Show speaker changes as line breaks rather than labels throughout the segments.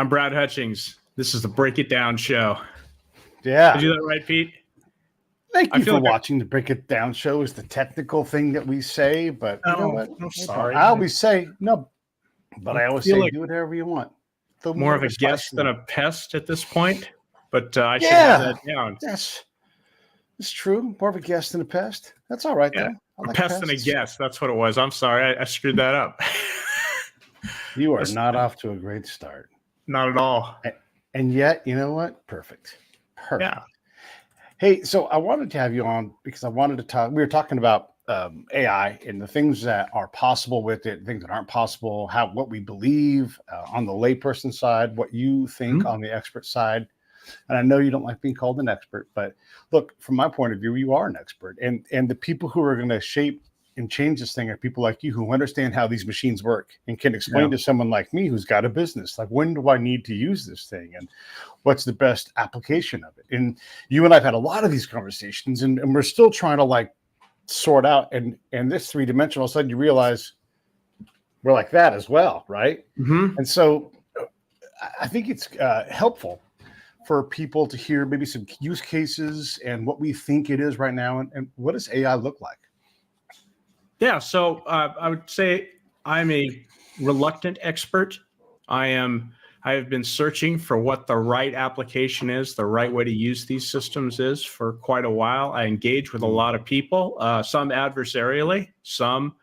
I'm Brad Hutchings. This is the Break It Down show.
Yeah.
Did you do that right, Pete?
Thank you for watching the Break It Down show is the technical thing that we say, but you know what?
I'm sorry.
I always say no, but I always say
like
do whatever you want.
More of a guest than a pest at this point, but I should have that down.
Yes, it's true. More of a guest than a pest. That's all right, though.
I like pest than a guest. That's what it was. I'm sorry. I screwed that up.
You are not off to a great start.
Not at all.
And yet, you know what? Perfect.
Yeah.
Hey, so I wanted to have you on because I wanted to talk. We were talking about AI and the things that are possible with it, things that aren't possible, what we believe on the layperson side, what you think on the expert side. And I know you don't like being called an expert, but look, from my point of view, you are an expert. And the people who are going to shape and change this thing are people like you who understand how these machines work and can explain to someone like me who's got a business, like, when do I need to use this thing and what's the best application of it? And you and I've had a lot of these conversations and we're still trying to like sort out and this three-dimensional, all of a sudden you realize we're like that as well, right? And so I think it's helpful for people to hear maybe some use cases and what we think it is right now and what does AI look like?
Yeah, so I would say I'm a reluctant expert. I have been searching for what the right application is, the right way to use these systems is for quite a while. I engage with a lot of people, some adversarially, some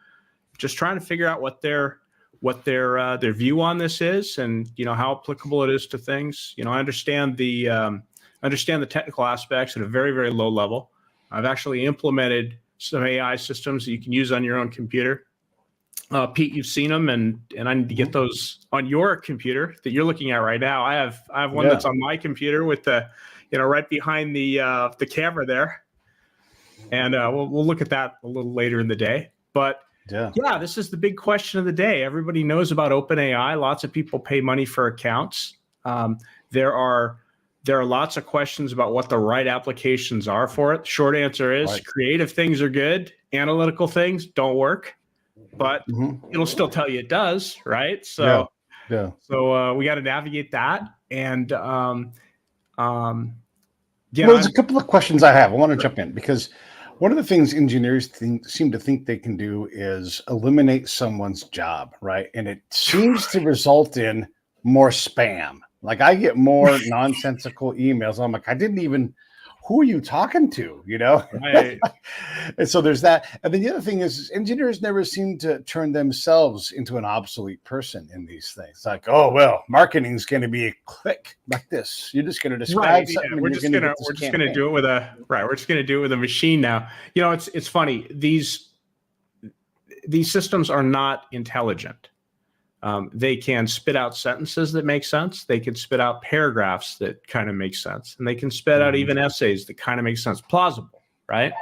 just trying to figure out what their view on this is, and how applicable it is to things. I understand the technical aspects at a very, very low level. I've actually implemented some AI systems that you can use on your own computer. Pete, you've seen them, and I need to get those on your computer that you're looking at right now. I have one that's on my computer with the, right behind the camera there, and we'll look at that a little later in the day. But yeah, this is the big question of the day. Everybody knows about OpenAI. Lots of people pay money for accounts. There are lots of questions about what the right applications are for it. Short answer is creative things are good. Analytical things don't work, but it'll still tell you it does, right? So, so we got to navigate that. And
there's a couple of questions I have. I want to jump in because one of the things engineers seem to think they can do is eliminate someone's job, right? And it seems to result in more spam. Like I get more nonsensical emails. I'm like, who are you talking to?
Right.
And so there's that. And then the other thing is engineers never seem to turn themselves into an obsolete person in these things. Like, oh, well, marketing is going to be a click like this. You're just going to describe something.
Yeah. We're just going to do it with a machine now. It's funny. These systems are not intelligent. They can spit out sentences that make sense. They can spit out paragraphs that kind of make sense. And they can spit out even essays that kind of make sense. Plausible, right?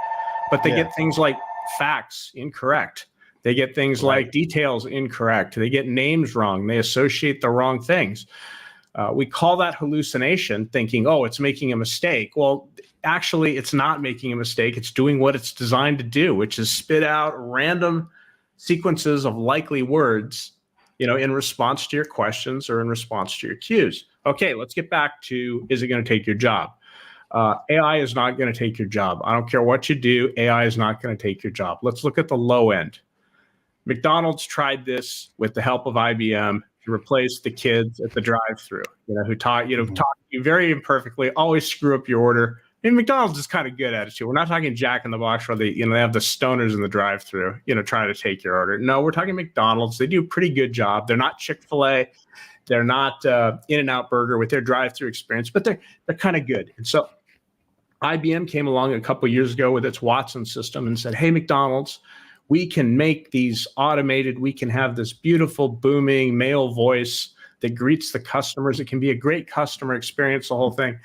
But they get things like facts incorrect. They get things like details incorrect. They get names wrong. They associate the wrong things. We call that hallucination, thinking, oh, it's making a mistake. Well, actually, it's not making a mistake. It's doing what it's designed to do, which is spit out random sequences of likely words in response to your questions or in response to your cues. Okay, let's get back to, is it going to take your job? AI is not going to take your job. I don't care what you do. AI is not going to take your job. Let's look at the low end. McDonald's tried this with the help of IBM to replace the kids at the drive-thru, who taught you very imperfectly, always screw up your order. I mean, McDonald's is kind of good at it too. We're not talking Jack in the Box where they have the stoners in the drive-thru, trying to take your order. No, we're talking McDonald's. They do a pretty good job. They're not ChickfilA. They're not In-N-Out Burger with their drive-thru experience, but they're kind of good. And so IBM came along a couple of years ago with its Watson system and said, hey, McDonald's, we can make these automated. We can have this beautiful, booming male voice that greets the customers. It can be a great customer experience, the whole thing.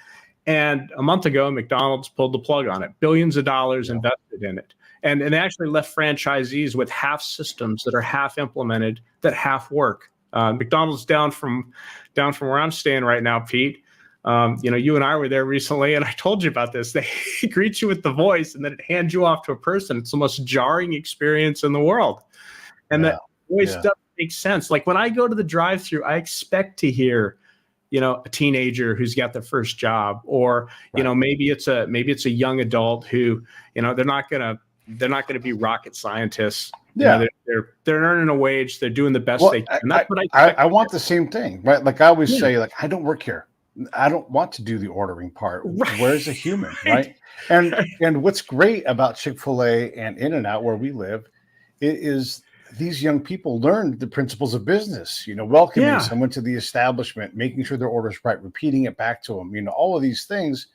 And a month ago, McDonald's pulled the plug on it, billions of dollars invested in it. And they actually left franchisees with half systems that are half implemented, that half work. McDonald's down from where I'm staying right now, Pete. You and I were there recently, and I told you about this. They greet you with the voice, and then it hands you off to a person. It's the most jarring experience in the world. And that voice doesn't make sense. Like when I go to the drive-thru, I expect to hear a teenager who's got their first job, or maybe it's a young adult who they're not gonna be rocket scientists.
Yeah.
They're earning a wage. They're doing the best they can. That's what
I want the same thing, right? Like I always say, like, I don't work here. I don't want to do the ordering part.
Right.
Where's the human, right? And what's great about Chick-fil-A and In-N-Out, where we live, is these young people learned the principles of business. Welcoming someone to the establishment, making sure their order's right, repeating it back to them. All of these things.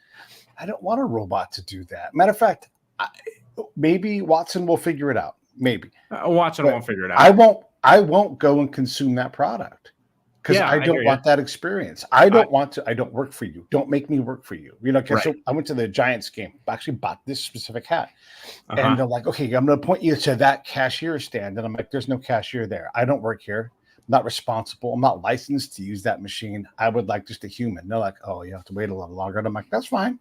I don't want a robot to do that. Matter of fact, maybe Watson will figure it out. Maybe
Watson won't figure it out.
I won't go and consume that product because I don't want that experience. I don't want to. I don't work for you. Don't make me work for you. So I went to the Giants game. I actually bought this specific hat, and they're like, "Okay, I'm going to point you to that cashier stand," and I'm like, "There's no cashier there. I don't work here. I'm not responsible. I'm not licensed to use that machine. I would like just a human." They're like, "Oh, you have to wait a little longer." And I'm like, "That's fine."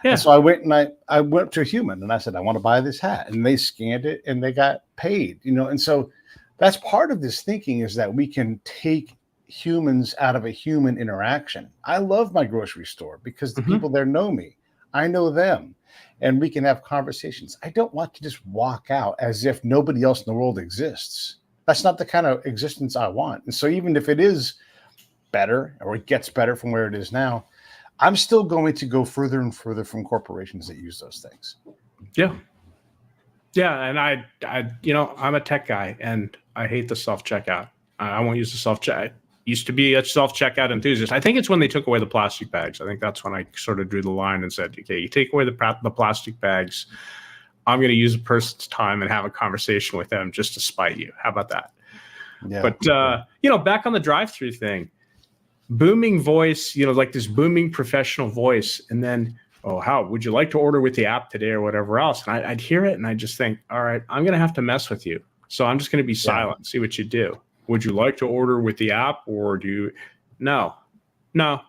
Yeah. And so I went and I went to a human and I said, "I want to buy this hat." And they scanned it and they got paid, And so that's part of this thinking, is that we can take humans out of a human interaction. I love my grocery store because the people there know me. I know them, and we can have conversations. I don't want to just walk out as if nobody else in the world exists. That's not the kind of existence I want. And so even if it is better, or it gets better from where it is now, I'm still going to go further and further from corporations that use those things.
Yeah. Yeah. And I'm a tech guy and I hate the self-checkout. I won't use the self-checkout. Used to be a self-checkout enthusiast. I think it's when they took away the plastic bags. I think that's when I sort of drew the line and said, okay, you take away the plastic bags. I'm going to use a person's time and have a conversation with them just to spite you. How about that? Yeah. But, back on the drive-through thing, booming voice, like this booming professional voice. And then, how would you like to order with the app today or whatever else? And I'd hear it and I just think, all right, I'm going to have to mess with you. So I'm just going to be silent and see what you do. Would you like to order with the app, or do you? No. And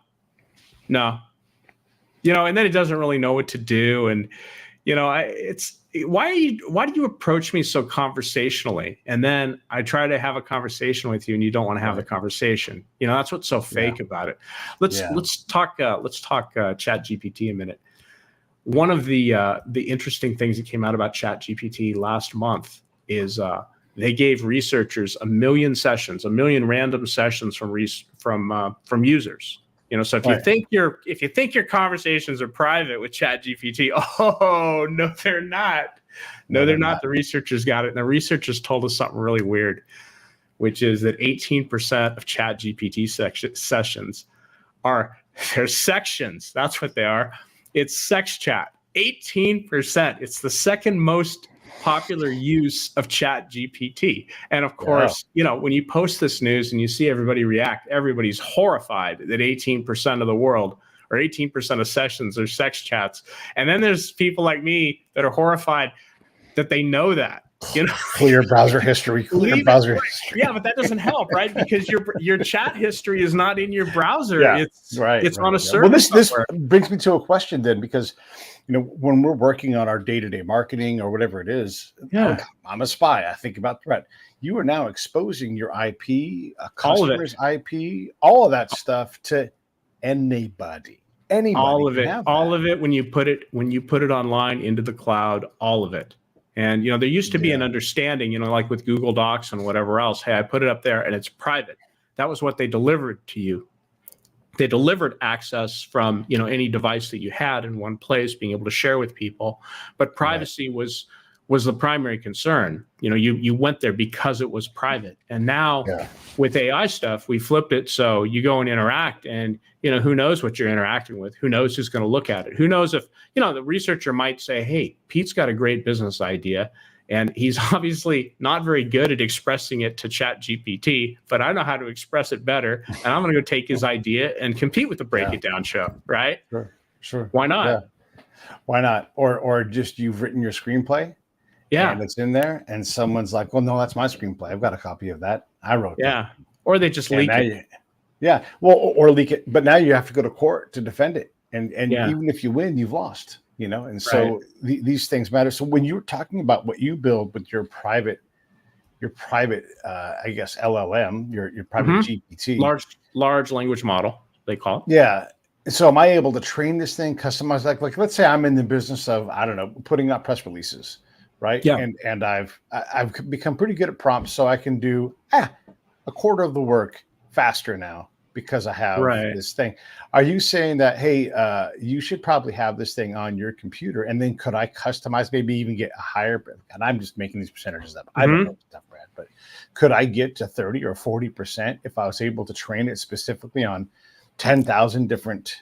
then it doesn't really know what to do. And, why do you approach me so conversationally? And then I try to have a conversation with you and you don't want to have the conversation. That's what's so fake about it. Let's talk Chat GPT a minute. One of the interesting things that came out about Chat GPT last month is they gave researchers 1 million random sessions from users. So if you think your conversations are private with Chat GPT, oh no, they're not. No, they're not. The researchers got it, and the researchers told us something really weird, which is that 18% of Chat GPT sessions they're sections. That's what they are. It's sex chat. 18%. It's the second most popular use of Chat GPT. And of course, when you post this news and you see everybody react, everybody's horrified that 18% of the world, or 18% of sessions, are sex chats. And then there's people like me that are horrified that they know that.
Clear browser history.
Yeah, but that doesn't help, right? Because your chat history is not in your browser.
Yeah,
it's on a server.
Well, this brings me to a question then, because when we're working on our day-to-day marketing or whatever it is, I'm a spy. I think about threat. You are now exposing your IP, a customer's IP, all of that stuff to anybody.
All of it. When you put it online into the cloud, all of it. And there used to be an understanding, like with Google Docs and whatever else. Hey, I put it up there and it's private. That was what they delivered to you. They delivered access from any device that you had in one place, being able to share with people. But privacy was the primary concern. You went there because it was private. And now with AI stuff, we flipped it so you go and interact, and who knows what you're interacting with? Who knows who's going to look at it? Who knows if the researcher might say, "Hey, Pete's got a great business idea, and he's obviously not very good at expressing it to Chat GPT, but I know how to express it better, and I'm going to go take his idea and compete with the Break It Down show." Right?
Sure.
Why not?
Yeah. Why not? Or just you've written your screenplay. Yeah. And it's in there, and someone's like, "Well, no, that's my screenplay. I've got a copy of that. I wrote it."
Yeah. Or they just leak it.
Well, or leak it. But now you have to go to court to defend it. And even if you win, you've lost, And so these things matter. So when you're talking about what you build with your private, I guess, LLM, your private GPT.
Large language model. they call it.
Yeah. So am I able to train this thing, customize, like let's say I'm in the business of, I don't know, putting out press releases, right?
Yeah.
And I've become pretty good at prompts, so I can do a quarter of the work faster now because I have
Right.
this thing. Are you saying that, hey, you should probably have this thing on your computer, and then could I customize, maybe even get a higher, and I'm just making these percentages up. I don't know stuff, Brad, but could I get to 30 or 40% if I was able to train it specifically on 10,000 different,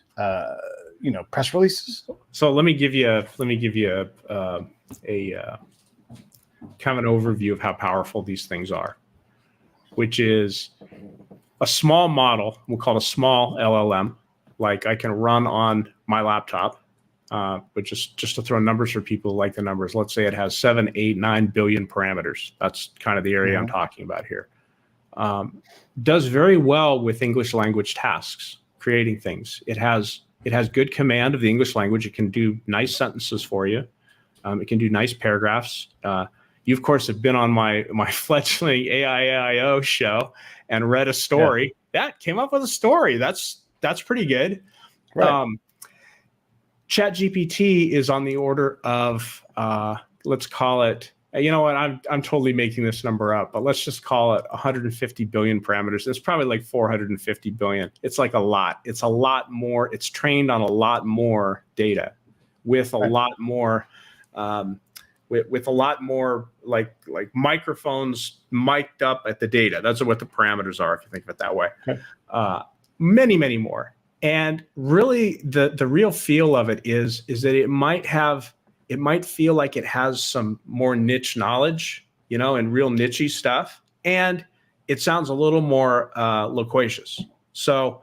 press releases?
So let me give you a kind of an overview of how powerful these things are, which is a small model. We'll call it a small LLM, like I can run on my laptop. But just to throw numbers for people who like the numbers, let's say it has 7, 8, 9 billion parameters. That's kind of the area I'm talking about here. Does very well with English language tasks, creating things. It has good command of the English language. It can do nice sentences for you. It can do nice paragraphs. You, of course, have been on my fledgling AIO show and read a story. That came up with a story. That's pretty good.
Right.
ChatGPT is on the order of, let's call it, you know what, I'm totally making this number up, but let's just call it 150 billion parameters. It's probably like 450 billion. It's like a lot. It's a lot more. It's trained on a lot more data with a lot more, with a lot more like microphones mic'd up at the data. That's what the parameters are, if you think of it that way. Many, many more. And really, the real feel of it is that it might feel like it has some more niche knowledge, and real nichey stuff, and it sounds a little more loquacious. So,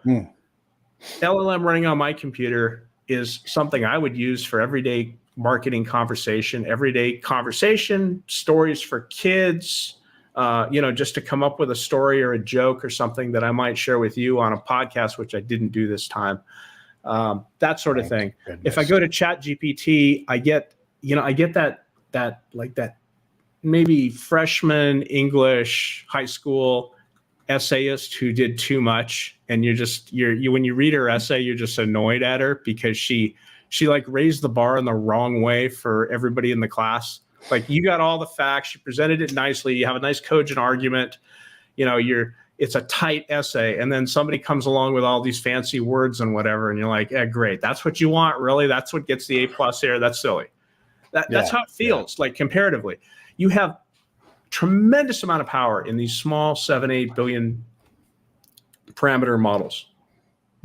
LLM running on my computer is something I would use for everyday marketing conversation, stories for kids. Just to come up with a story or a joke or something that I might share with you on a podcast, which I didn't do this time. That sort of thing.
Goodness.
If I go to ChatGPT, I get that maybe freshman English high school essayist who did too much, and when you read her essay, you're just annoyed at her because she like raised the bar in the wrong way for everybody in the class. Like, you got all the facts, you presented it nicely, you have a nice cogent argument, it's a tight essay, and then somebody comes along with all these fancy words and whatever, and you're like, great, that's what you want, really? That's what gets the A+ here? That's silly. That's how it feels, like, comparatively. You have tremendous amount of power in these small 7, 8 billion parameter models.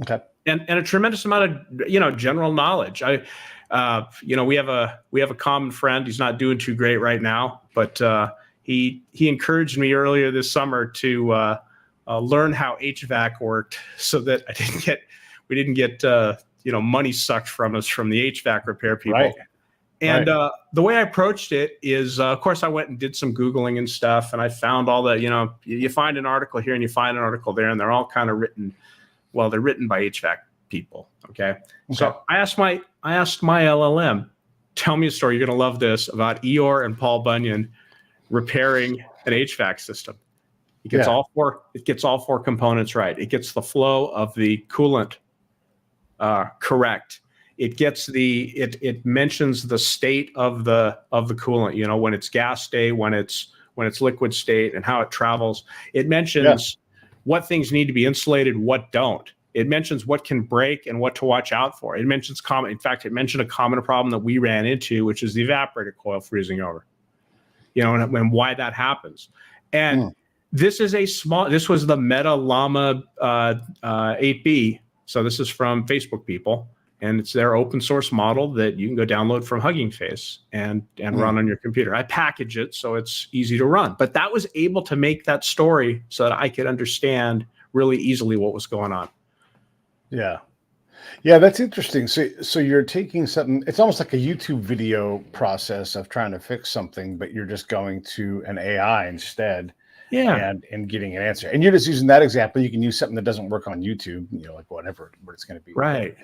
Okay. And a tremendous amount of, general knowledge. We have a common friend. He's not doing too great right now, but he encouraged me earlier this summer to learn how HVAC worked, so that we didn't get money sucked from us from the HVAC repair people. Right. And the way I approached it is, of course, I went and did some Googling and stuff, and I found all the, you find an article here and you find an article there, and they're all kind of written. Well, they're written by HVAC people. Okay. So I asked my LLM, tell me a story. You're going to love this, about Eeyore and Paul Bunyan repairing an HVAC system. It gets all four components right. It gets the flow of the coolant correct. It gets it mentions the state of the coolant, when it's gas state, when it's liquid state, and how it travels. It mentions what things need to be insulated, what don't. It mentions what can break and what to watch out for. It mentions it mentioned a common problem that we ran into, which is the evaporator coil freezing over, and why that happens. And this was the Meta Llama 8B. So this is from Facebook people, and it's their open source model that you can go download from Hugging Face and run on your computer. I package it so it's easy to run, but that was able to make that story so that I could understand really easily what was going on.
Yeah, that's interesting. So you're taking something, it's almost like a YouTube video process of trying to fix something, but you're just going to an AI instead. And getting an answer. And you're just using that example. You can use something that doesn't work on YouTube, like whatever it's going to be.
Right.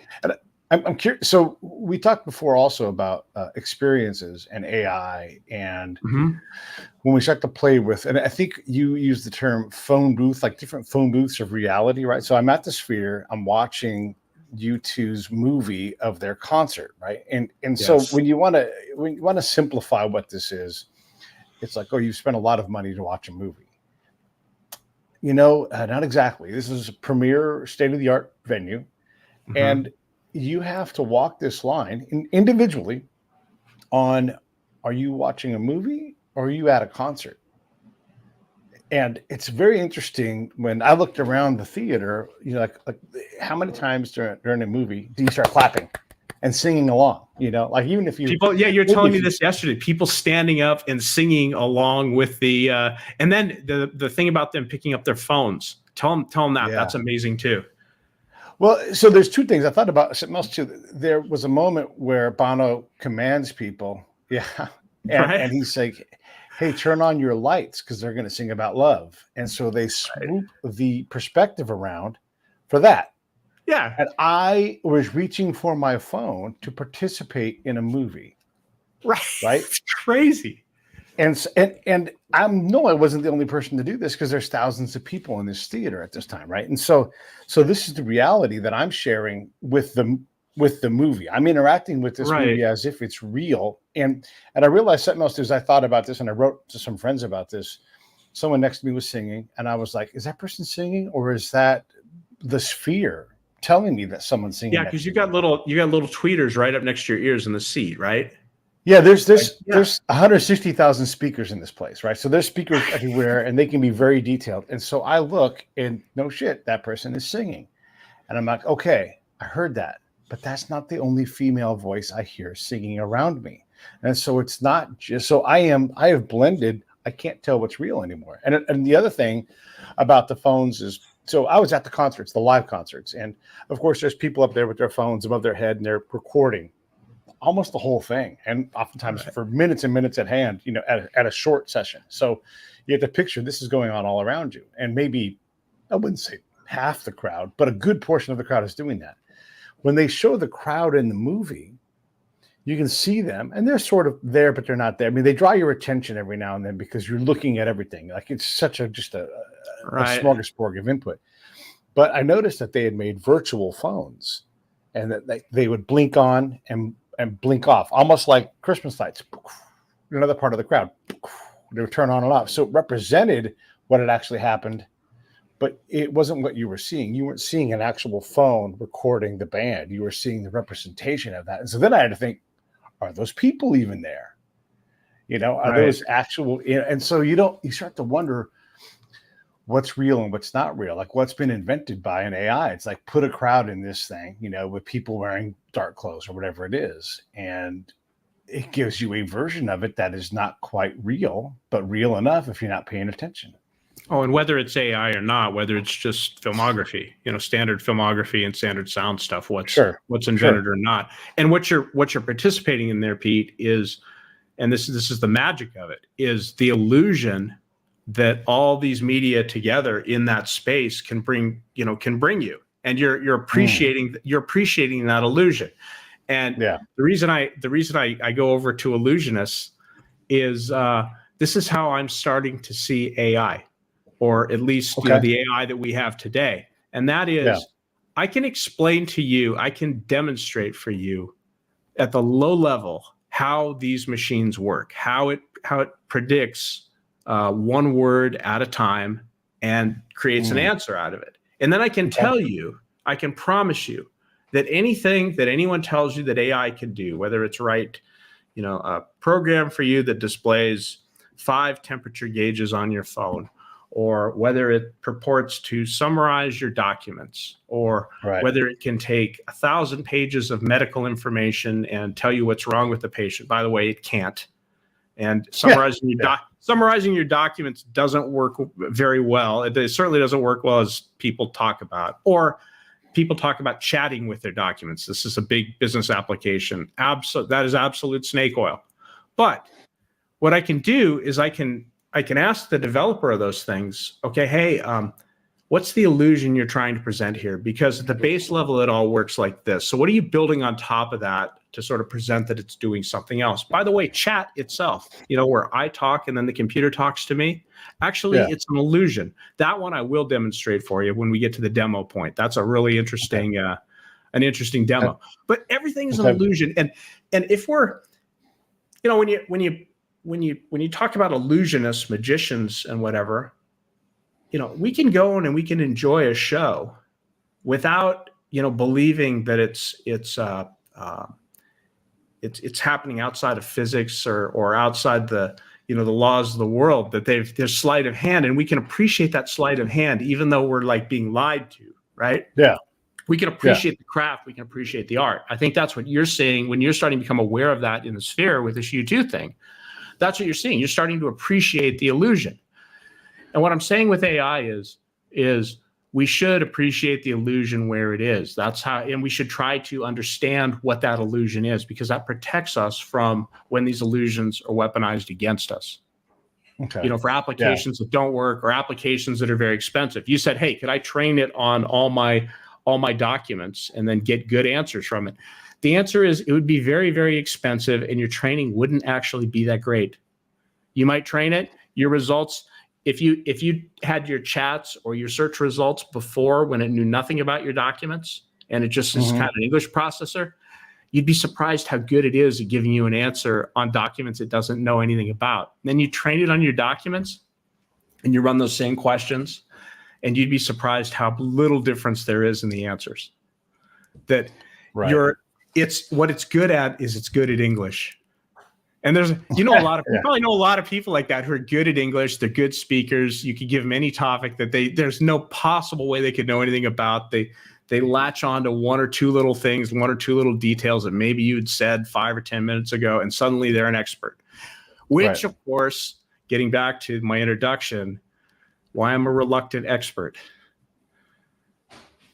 I'm curious. So we talked before also about experiences and AI, and
Mhm.
when we start to play with, and I think you use the term phone booth, like different phone booths of reality, right? So I'm at the Sphere, I'm watching U2's movie of their concert, right? And so
Yes.
when you want to simplify what this is, it's like, oh, you spent a lot of money to watch a movie. Not exactly. This is a premier state of the art venue,
Mhm.
and you have to walk this line individually on, are you watching a movie or are you at a concert? And it's very interesting when I looked around the theater, like how many times during a movie do you start clapping and singing along? Like even if you,
People, yeah, you were
maybe
telling
if
me
you,
this yesterday. People standing up and singing along with the, and then the thing about them picking up their phones. Tell them that.
yeah.
That's amazing too.
Well, so there's two things I thought about. Something else too. There was a moment where Bono commands people, yeah,
Right.
and he's like, "Hey, turn on your lights because they're going to sing about love." And so they
Right.
swoop the perspective around for that.
Yeah.
And I was reaching for my phone to participate in a movie,
Right.
right?
It's crazy.
And I know I wasn't the only person to do this because there's thousands of people in this theater at this time, right? And so this is the reality that I'm sharing with the movie. I'm interacting with this
Right.
movie as if it's real. And I realized something else as I thought about this, and I wrote to some friends about this. Someone next to me was singing, and I was like, "Is that person singing, or is that the Sphere telling me that someone's singing
Yeah,
next
because
to me?"
you got little tweeters right up next to your ears in the seat, right?
Yeah, there's
Like,
there's
yeah.
there's 160,000 speakers in this place, right? So there's speakers everywhere, and they can be very detailed. And so I look, and no shit, that person is singing, and I'm like, okay, I heard that, but that's not the only female voice I hear singing around me. And so it's not just so I have blended. I can't tell what's real anymore. And the other thing about the phones is, so I was at the concerts, the live concerts, and of course there's people up there with their phones above their head, and they're recording almost the whole thing, and oftentimes
Right.
for minutes and minutes at hand, at a short session. So you have to picture this is going on all around you, and maybe I wouldn't say half the crowd, but a good portion of the crowd is doing that. When they show the crowd in the movie, you can see them, and they're sort of there, but they're not there. I mean, they draw your attention every now and then because you're looking at everything. Like it's such a
Right.
smorgasbord of input. But I noticed that they had made virtual phones, and that they would blink on and blink off, almost like Christmas lights. Another part of the crowd, they would turn on and off. So it represented what had actually happened, but it wasn't what you were seeing. You weren't seeing an actual phone recording the band. You were seeing the representation of that. And so then I had to think, are those people even there? Are
Right.
those actual? And so you start to wonder what's real and what's not real, like what's been invented by an AI. It's like put a crowd in this thing, with people wearing dark clothes or whatever it is. And it gives you a version of it that is not quite real, but real enough if you're not paying attention.
Oh, and whether it's AI or not, whether it's just filmography, standard filmography and standard sound stuff,
Sure.
what's
Sure.
invented or not, and what you're participating in there, Pete, is, and this is the magic of it, is the illusion that all these media together in that space can bring you, and you're
Mm,
appreciating that illusion. And
yeah.
the reason I go over to illusionists is, this is how I'm starting to see AI, or at least
Okay.
the AI that we have today, and that
Yeah.
is, I can explain to you, I can demonstrate for you at the low level how these machines work, how it predicts one word at a time and creates an
Mm,
answer out of it. And then I can
okay.
tell you, I can promise you that anything that anyone tells you that AI can do, whether it's write, a program for you that displays 5 temperature gauges on your phone, or whether it purports to summarize your documents, or
Right.
whether it can take 1,000 pages of medical information and tell you what's wrong with the patient. By the way, it can't. And
Yeah. Yeah.
summarizing your documents doesn't work very well. It certainly doesn't work well as people talk about, or people talk about chatting with their documents. This is a big business application. That is absolute snake oil. But what I can do is I can ask the developer of those things, okay, hey, what's the illusion you're trying to present here? Because at the base level, it all works like this. So what are you building on top of that to sort of present that it's doing something else? By the way, chat itself, where I talk and then the computer talks to me, actually, it's an illusion. That one I will demonstrate for you when we get to the demo point. That's a really interesting, an interesting demo. But everything is an illusion. And if we're, when you talk about illusionists, magicians, and whatever, we can go in and we can enjoy a show without, believing that it's happening outside of physics or outside the laws of the world, that there's sleight of hand, and we can appreciate that sleight of hand, even though we're like being lied to, right?
Yeah.
We can appreciate the craft. We can appreciate the art. I think that's what you're seeing when you're starting to become aware of that in the sphere with this U2 thing. That's what you're seeing. You're starting to appreciate the illusion. And what I'm saying with AI is we should appreciate the illusion where it is. That's how, and we should try to understand what that illusion is, because that protects us from when these illusions are weaponized against us.
Okay.
For applications that don't work or applications that are very expensive. You said, hey, could I train it on all my documents and then get good answers from it? The answer is it would be very, very expensive, and your training wouldn't actually be that great. You might train it, your results, if you had your chats or your search results before when it knew nothing about your documents and it just is kind of an English processor, you'd be surprised how good it is at giving you an answer on documents it doesn't know anything about. And then you train it on your documents and you run those same questions, and you'd be surprised how little difference there is in the answers. That it's what it's good at is it's good at English. And there's, a lot of, you probably know a lot of people like that who are good at English. They're good speakers. You could give them any topic that there's no possible way they could know anything about. They latch on to one or two little things, one or two little details that maybe you'd said 5 or 10 minutes ago, and suddenly they're an expert. Which, of course, getting back to my introduction, why I'm a reluctant expert.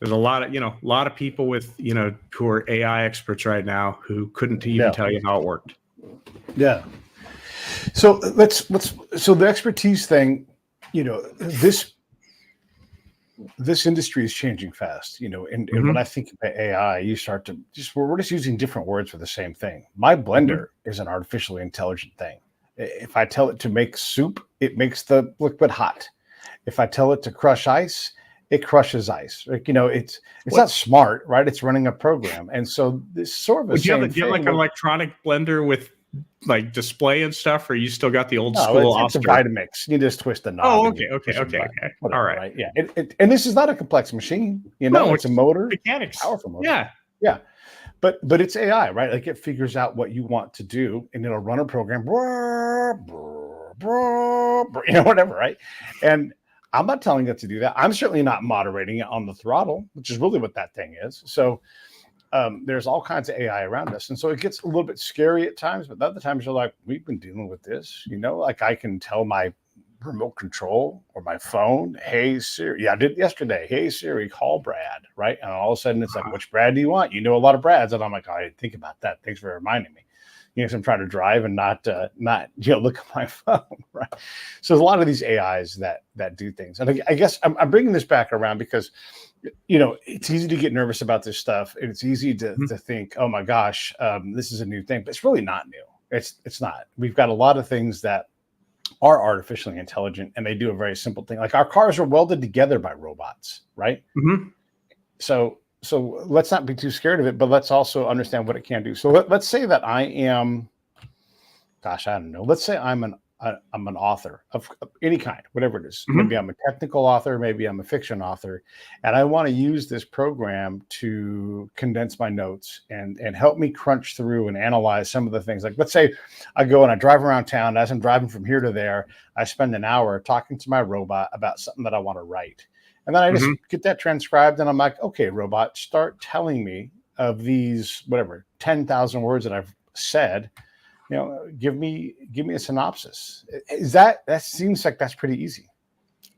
There's a lot of people with, who are AI experts right now who couldn't even tell you how it worked.
Yeah. So so the expertise thing, this industry is changing fast, and when I think about AI, you start to we're just using different words for the same thing. My blender is an artificially intelligent thing. If I tell it to make soup, it makes the liquid hot. If I tell it to crush ice, it crushes ice. It's not smart, right? It's running a program. And so this sort of a same thing.
Do you have like an electronic blender with like display and stuff, or you still got the old school?
It's a Vitamix. You just twist the knob.
Oh, okay.
Whatever,
All right.
Yeah. And this is not a complex machine. It's a motor.
Mechanics.
Powerful motor. Yeah. But it's AI, right? Like it figures out what you want to do, and it'll run a program, whatever, right? And I'm not telling it to do that. I'm certainly not moderating it on the throttle, which is really what that thing is. So there's all kinds of AI around us. And so it gets a little bit scary at times, but other times you're like, we've been dealing with this, like I can tell my remote control or my phone, hey Siri, I did it yesterday. Hey Siri, call Brad, right? And all of a sudden it's like, which Brad do you want? A lot of Brads. And I'm like, I didn't think about that. Thanks for reminding me. So I'm trying to drive and not look at my phone, right? So there's a lot of these AIs that do things. And I guess I'm bringing this back around because, it's easy to get nervous about this stuff. And it's easy to think, oh my gosh, this is a new thing, but it's really not new. It's not. We've got a lot of things that are artificially intelligent, and they do a very simple thing. Like our cars are welded together by robots, right? So let's not be too scared of it, but let's also understand what it can do. So let's say that I am, I don't know. Let's say I'm an author of any kind, whatever it is. Maybe I'm a technical author, maybe I'm a fiction author, and I want to use this program to condense my notes and help me crunch through and analyze some of the things. Like let's say I go and I drive around town. As I'm driving from here to there, I spend an hour talking to my robot about something that I want to write. And then I just get that transcribed, and I'm like, okay, robot, start telling me of these, 10,000 words that I've said, give me a synopsis. That seems like that's pretty easy.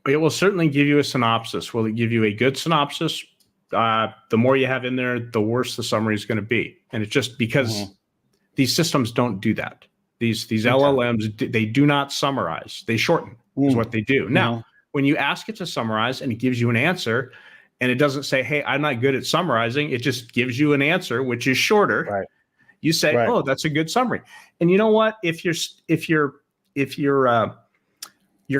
It will certainly give you a synopsis. Will it give you a good synopsis? The more you have in there, the worse the summary is going to be. And it's just because these systems don't do that. These LLMs, they do not summarize. They shorten is what they do. Now, when you ask it to summarize and it gives you an answer, and it doesn't say, hey, I'm not good at summarizing, it just gives you an answer which is shorter.
Right.
You say,
Right.
oh, that's a good summary. And you know what? If your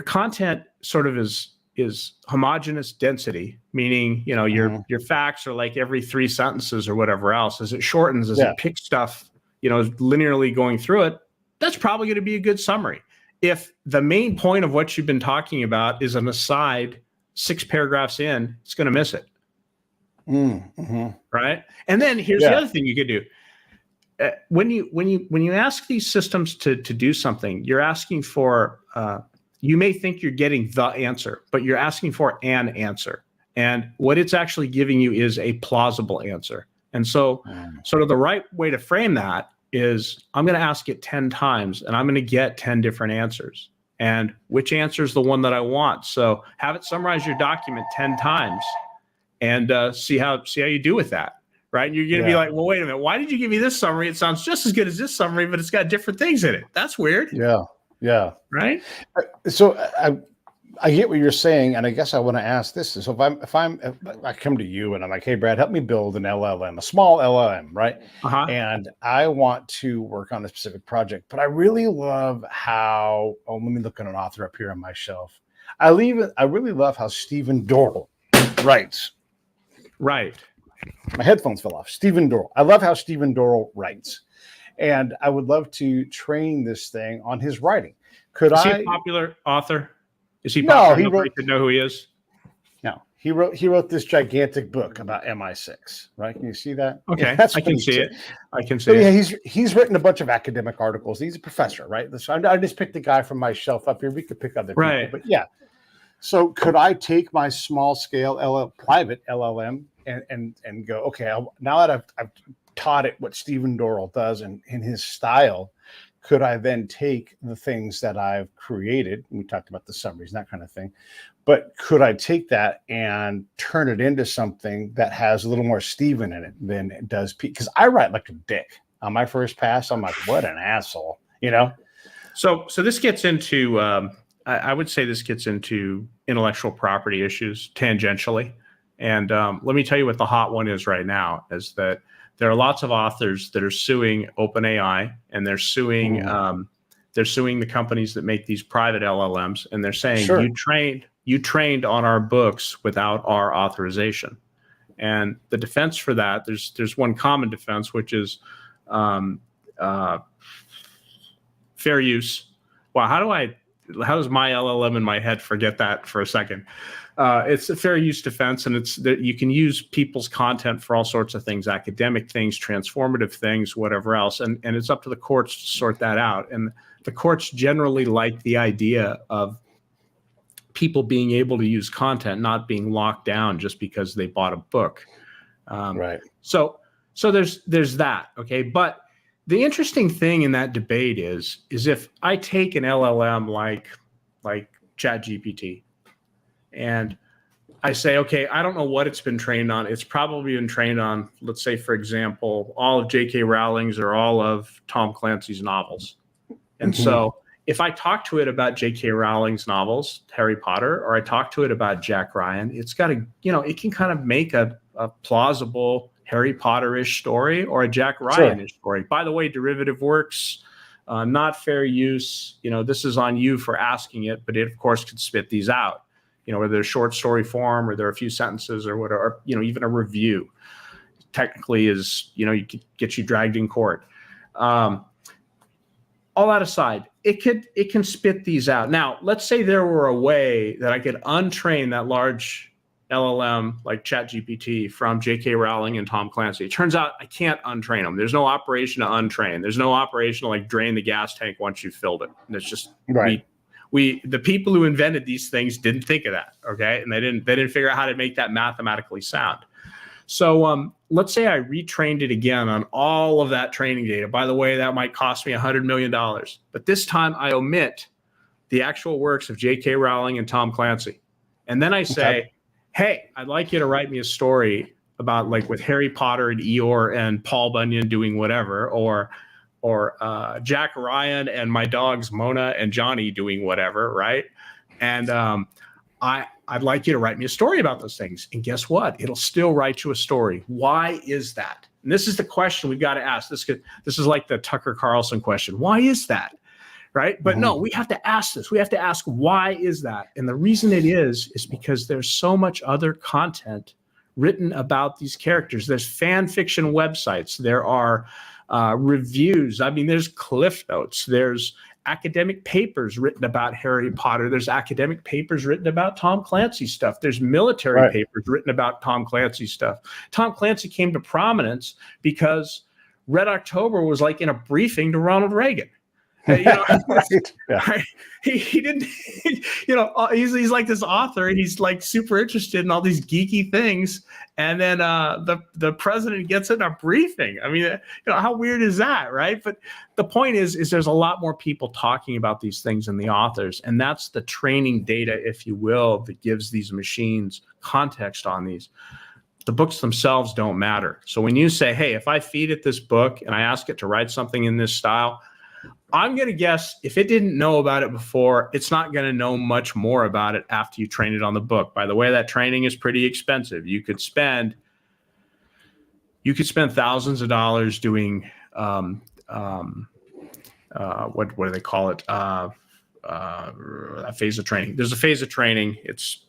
content sort of is homogeneous density, meaning, you know, your facts are like every 3 sentences or whatever else, as it shortens, as it picks stuff, you know, linearly going through it, that's probably going to be a good summary. If the main point of what you've been talking about is an aside 6 paragraphs in, it's going to miss it. Right. And then here's the other thing you could do. When you ask these systems to do something, you're asking for, you may think you're getting the answer, but you're asking for an answer. And what it's actually giving you is a plausible answer. And so sort of the right way to frame that is, I'm going to ask it 10 times and I'm going to get 10 different answers. And which answer is the one that I want? So have it summarize your document 10 times and see how you do with that. Right. And you're going to be like, well, wait a minute. Why did you give me this summary? It sounds just as good as this summary, but it's got different things in it. That's weird.
Yeah. Yeah.
Right.
So I get what you're saying. And I guess I want to ask this. So if I come to you and I'm like, hey, Brad, help me build an LLM, a small LLM. Right. And I want to work on a specific project, but I really love how, let me look at an author up here on my shelf. I really love how Stephen Dorrell writes.
Right.
My headphones fell off. Stephen Dorrell. I love how Stephen Dorrell writes. And I would love to train this thing on his writing.
Is he a popular author? Is he popular? No, he could know who he is.
No, he wrote this gigantic book about MI6. Right? Can you see that?
Okay,
yeah,
I can see it. I can see it.
Yeah, he's written a bunch of academic articles. He's a professor, right? So I just picked a guy from my shelf up here. We could pick other people, but yeah. So could I take my small scale private LLM and go, okay, now that I've taught it what Stephen Dorrell does in his style, could I then take the things that I've created? We talked about the summaries, that kind of thing. But could I take that and turn it into something that has a little more Stephen in it than it does Pete? Because I write like a dick. On my first pass, I'm like, what an asshole, you know?
So this gets into, I would say this gets into intellectual property issues tangentially. And let me tell you what the hot one is right now, is that there are lots of authors that are suing OpenAI, and they're suing the companies that make these private LLMs, and they're saying you trained on our books without our authorization. And the defense for that, there's one common defense, which is fair use. Wow, how does my LLM in my head forget that for a second? It's a fair use defense, and it's that you can use people's content for all sorts of things, academic things, transformative things, whatever else. And it's up to the courts to sort that out. And the courts generally like the idea of people being able to use content, not being locked down just because they bought a book.
Right.
So there's that. Okay. But the interesting thing in that debate is if I take an LLM like ChatGPT, and I say, okay, I don't know what it's been trained on. It's probably been trained on, let's say, for example, all of J.K. Rowling's or all of Tom Clancy's novels. And so if I talk to it about J.K. Rowling's novels, Harry Potter, or I talk to it about Jack Ryan, it's got to, it can kind of make a plausible Harry Potter-ish story or a Jack Ryan-ish story. By the way, derivative works, not fair use. This is on you for asking it, but it, of course, could spit these out. Whether they're short story form or there are a few sentences or whatever, even a review technically is, you could get you dragged in court. All that aside, it can spit these out. Now, let's say there were a way that I could untrain that large LLM like ChatGPT from J.K. Rowling and Tom Clancy. It turns out I can't untrain them. There's no operation to untrain. There's no operation to drain the gas tank once you've filled it. And it's just
right.
The people who invented these things didn't think of that, okay? And they didn't figure out how to make that mathematically sound. So let's say I retrained it again on all of that training data. By the way, that might cost me $100 million. But this time I omit the actual works of J.K. Rowling and Tom Clancy. And then I say, hey, I'd like you to write me a story about with Harry Potter and Eeyore and Paul Bunyan doing whatever, or Jack Ryan and my dogs Mona and Johnny doing whatever, right? And I'd like you to write me a story about those things. And guess what? It'll still write you a story. Why is that? And this is the question we've got to ask. This is like the Tucker Carlson question. Why is that? Right? But no, we have to ask this. We have to ask, why is that? And the reason it is because there's so much other content written about these characters. There's fan fiction websites. There are reviews. I mean, there's cliff notes. There's academic papers written about Harry Potter. There's academic papers written about Tom Clancy stuff. There's military papers written about Tom Clancy stuff. Tom Clancy came to prominence because Red October was like in a briefing to Ronald Reagan. You know, right? He didn't, you know, he's like this author and he's like super interested in all these geeky things. And then the president gets in a briefing. I mean, you know, how weird is that, right? But the point is there's a lot more people talking about these things than the authors. And that's the training data, if you will, that gives these machines context on these. The books themselves don't matter. So when you say, hey, if I feed it this book and I ask it to write something in this style, I'm going to guess if it didn't know about it before, it's not going to know much more about it after you train it on the book. By the way, that training is pretty expensive. You could spend thousands of dollars doing what do they call it? A phase of training. There's a phase of training. It's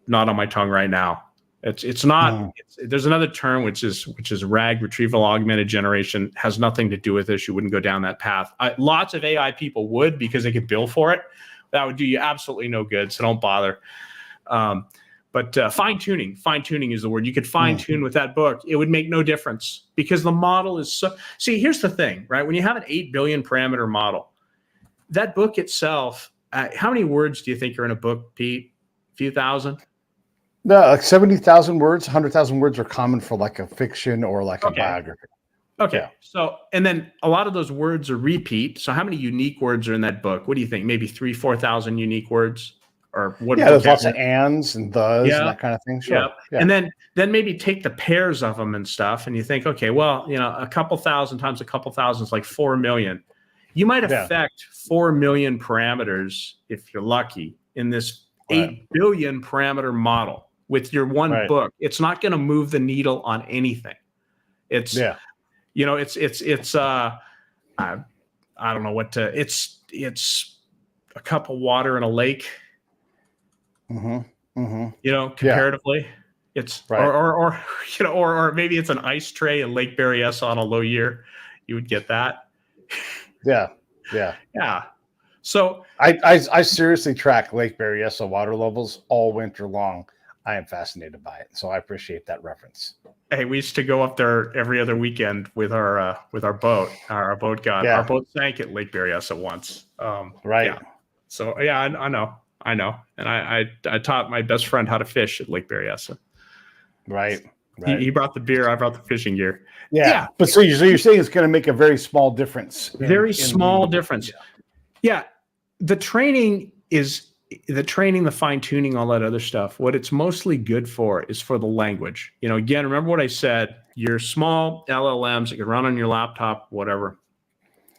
not on my tongue right now. It's not. There's another term which is RAG, retrieval augmented generation. Has nothing to do with this. You wouldn't go down that path. Lots of AI people would because they could bill for it. That would do you absolutely no good. So don't bother. But fine tuning is the word. You could fine tune with that book. It would make no difference because the model is so. See, here's the thing, right? When you have an 8 billion parameter model, that book itself. How many words do you think are in a book, Pete? A few thousand.
No, like 70,000 words, 100,000 words are common for like a fiction or like a biography.
Okay.
Yeah.
So, and then a lot of those words are repeat. So how many unique words are in that book? What do you think? Maybe 3,000-4,000 unique words? Or what?
Yeah, there's lots of ands and thes and that kind of thing. Sure.
Yeah. And then maybe take the pairs of them and stuff. And you think, okay, well, you know, a couple thousand times a couple thousand is like 4 million. You might affect 4 million parameters if you're lucky in this 8 billion parameter model. With your one book, it's not going to move the needle on anything. It's, you know, it's I don't know what to, it's a cup of water in a lake, you know, comparatively it's, or, you know, or maybe it's an ice tray in Lake Berryessa on a low year. You would get that.
Yeah.
So
I seriously track Lake Berryessa water levels all winter long. I am fascinated by it, so I appreciate that reference.
Hey, we used to go up there every other weekend with our boat. Our boat our boat sank at Lake Berryessa once. Yeah. So yeah, I know, and I taught my best friend how to fish at Lake Berryessa. Right. He brought the beer, I brought the fishing gear.
Yeah. But so you're saying it's going to make a very small difference.
Very small difference. Yeah. The training, the fine tuning, all that other stuff, what it's mostly good for is for the language. You know, again, remember what I said, your small LLMs that can run on your laptop, whatever,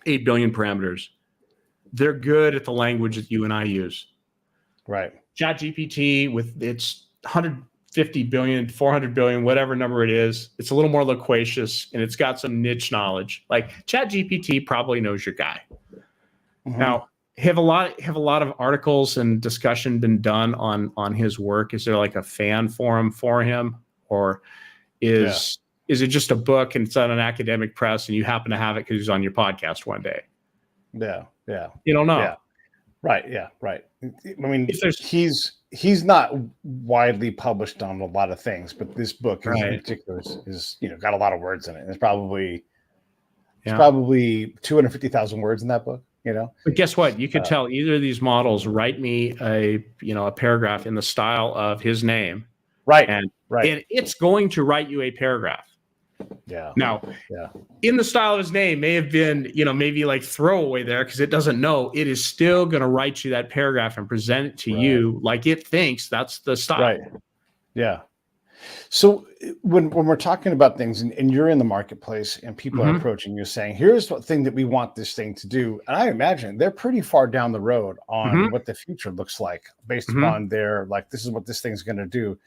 8 billion parameters. They're good at the language that you and I use. Right. ChatGPT with its 150 billion, 400 billion, whatever number it is, it's a little more loquacious and it's got some niche knowledge. Like ChatGPT probably knows your guy. Now, have a lot of articles and discussion been done on his work? Is there like a fan forum for him, or is it just a book and it's on an academic press and you happen to have it because he's on your podcast one day? Yeah. You don't know.
Yeah. Right. I mean, he's not widely published on a lot of things, but this book in particular is got a lot of words in it. It's probably 250,000 words in that book. You know,
but guess what? You could tell either of these models, write me a paragraph in the style of his name. And it's going to write you a paragraph. Now, in the style of his name may have been, maybe like throwaway there because it doesn't know. It is still going to write you that paragraph and present it to you like it thinks that's the style.
Yeah. So when we're talking about things and you're in the marketplace and people are
Hmm.
approaching you saying, here's the thing that we want this thing to do. And I imagine they're pretty far down the road on
Hmm.
what the future looks like based
Hmm.
upon their, like, this is what this thing's going to do.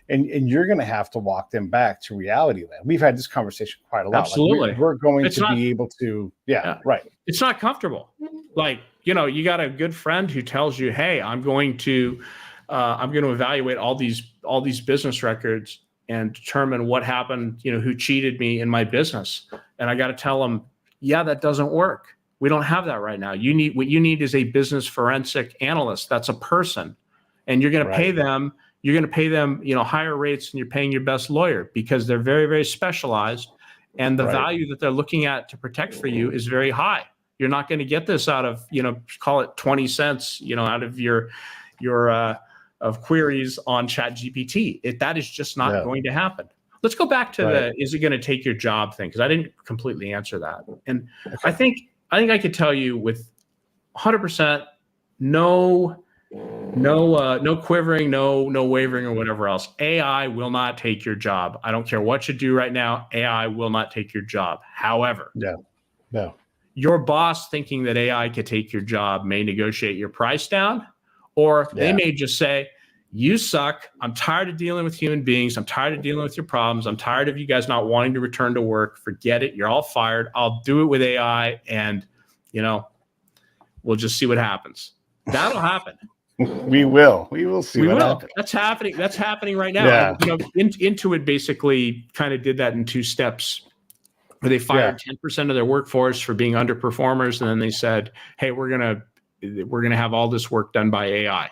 And you're going to have to walk them back to reality land. We've had this conversation quite a lot. Like
Absolutely.
we're going
It's
to
not.
be able to, yeah,
Yeah,
right.
it's not comfortable. Like, you got a good friend who tells you, "Hey, I'm going to evaluate all these business records and determine what happened. Who cheated me in my business." And I got to tell them, "Yeah, that doesn't work. We don't have that right now. What you need is a business forensic analyst. That's a person, and you're going to pay
Right.
them. You're going to pay them, higher rates than you're paying your best lawyer because they're very, very specialized, and the
Right.
value that they're looking at to protect for you is very high. You're not going to get this out of, call it 20 cents, out of your of queries on Chat GPT. That is just not
Yeah.
going to happen. Let's go back to
Right.
the is it going to take your job thing, because I didn't completely answer that. And I
Okay.
think I could tell you with 100%, no no quivering, no wavering or whatever else. AI will not take your job. I don't care what you do right now. AI will not take your job. However,
Yeah. Yeah.
your boss thinking that AI could take your job may negotiate your price down, or they
Yeah.
may just say, "You suck. I'm tired of dealing with human beings. I'm tired of dealing with your problems. I'm tired of you guys not wanting to return to work. Forget it. You're all fired. I'll do it with AI, and you know, we'll just see what happens." That'll happen.
We will. We will see
We
what
will.
happens.
That's happening. That's happening right now. And
Yeah.
Intuit basically kind of did that in two steps, where they
Yeah.
fired 10% of their workforce for being underperformers, and then they said, "Hey, we're gonna have all this work done by AI."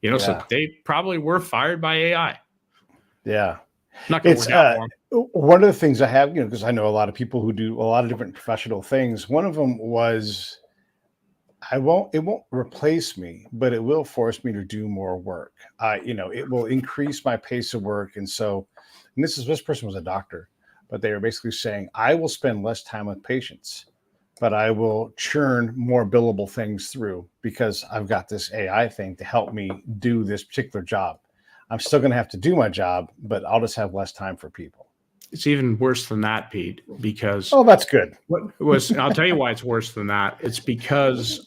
So
Yeah.
they probably were fired by AI.
Yeah.
Not gonna
It's
work out for them.
one of the things I have, because I know a lot of people who do a lot of different professional things. One of them was it won't replace me, but it will force me to do more work. It will increase my pace of work. And so, and this person was a doctor, but they were basically saying, I will spend less time with patients, but I will churn more billable things through because I've got this AI thing to help me do this particular job. I'm still going to have to do my job, but I'll just have less time for people.
It's even worse than that, Pete, because
Oh, that's good.
I'll tell you why it's worse than that. It's because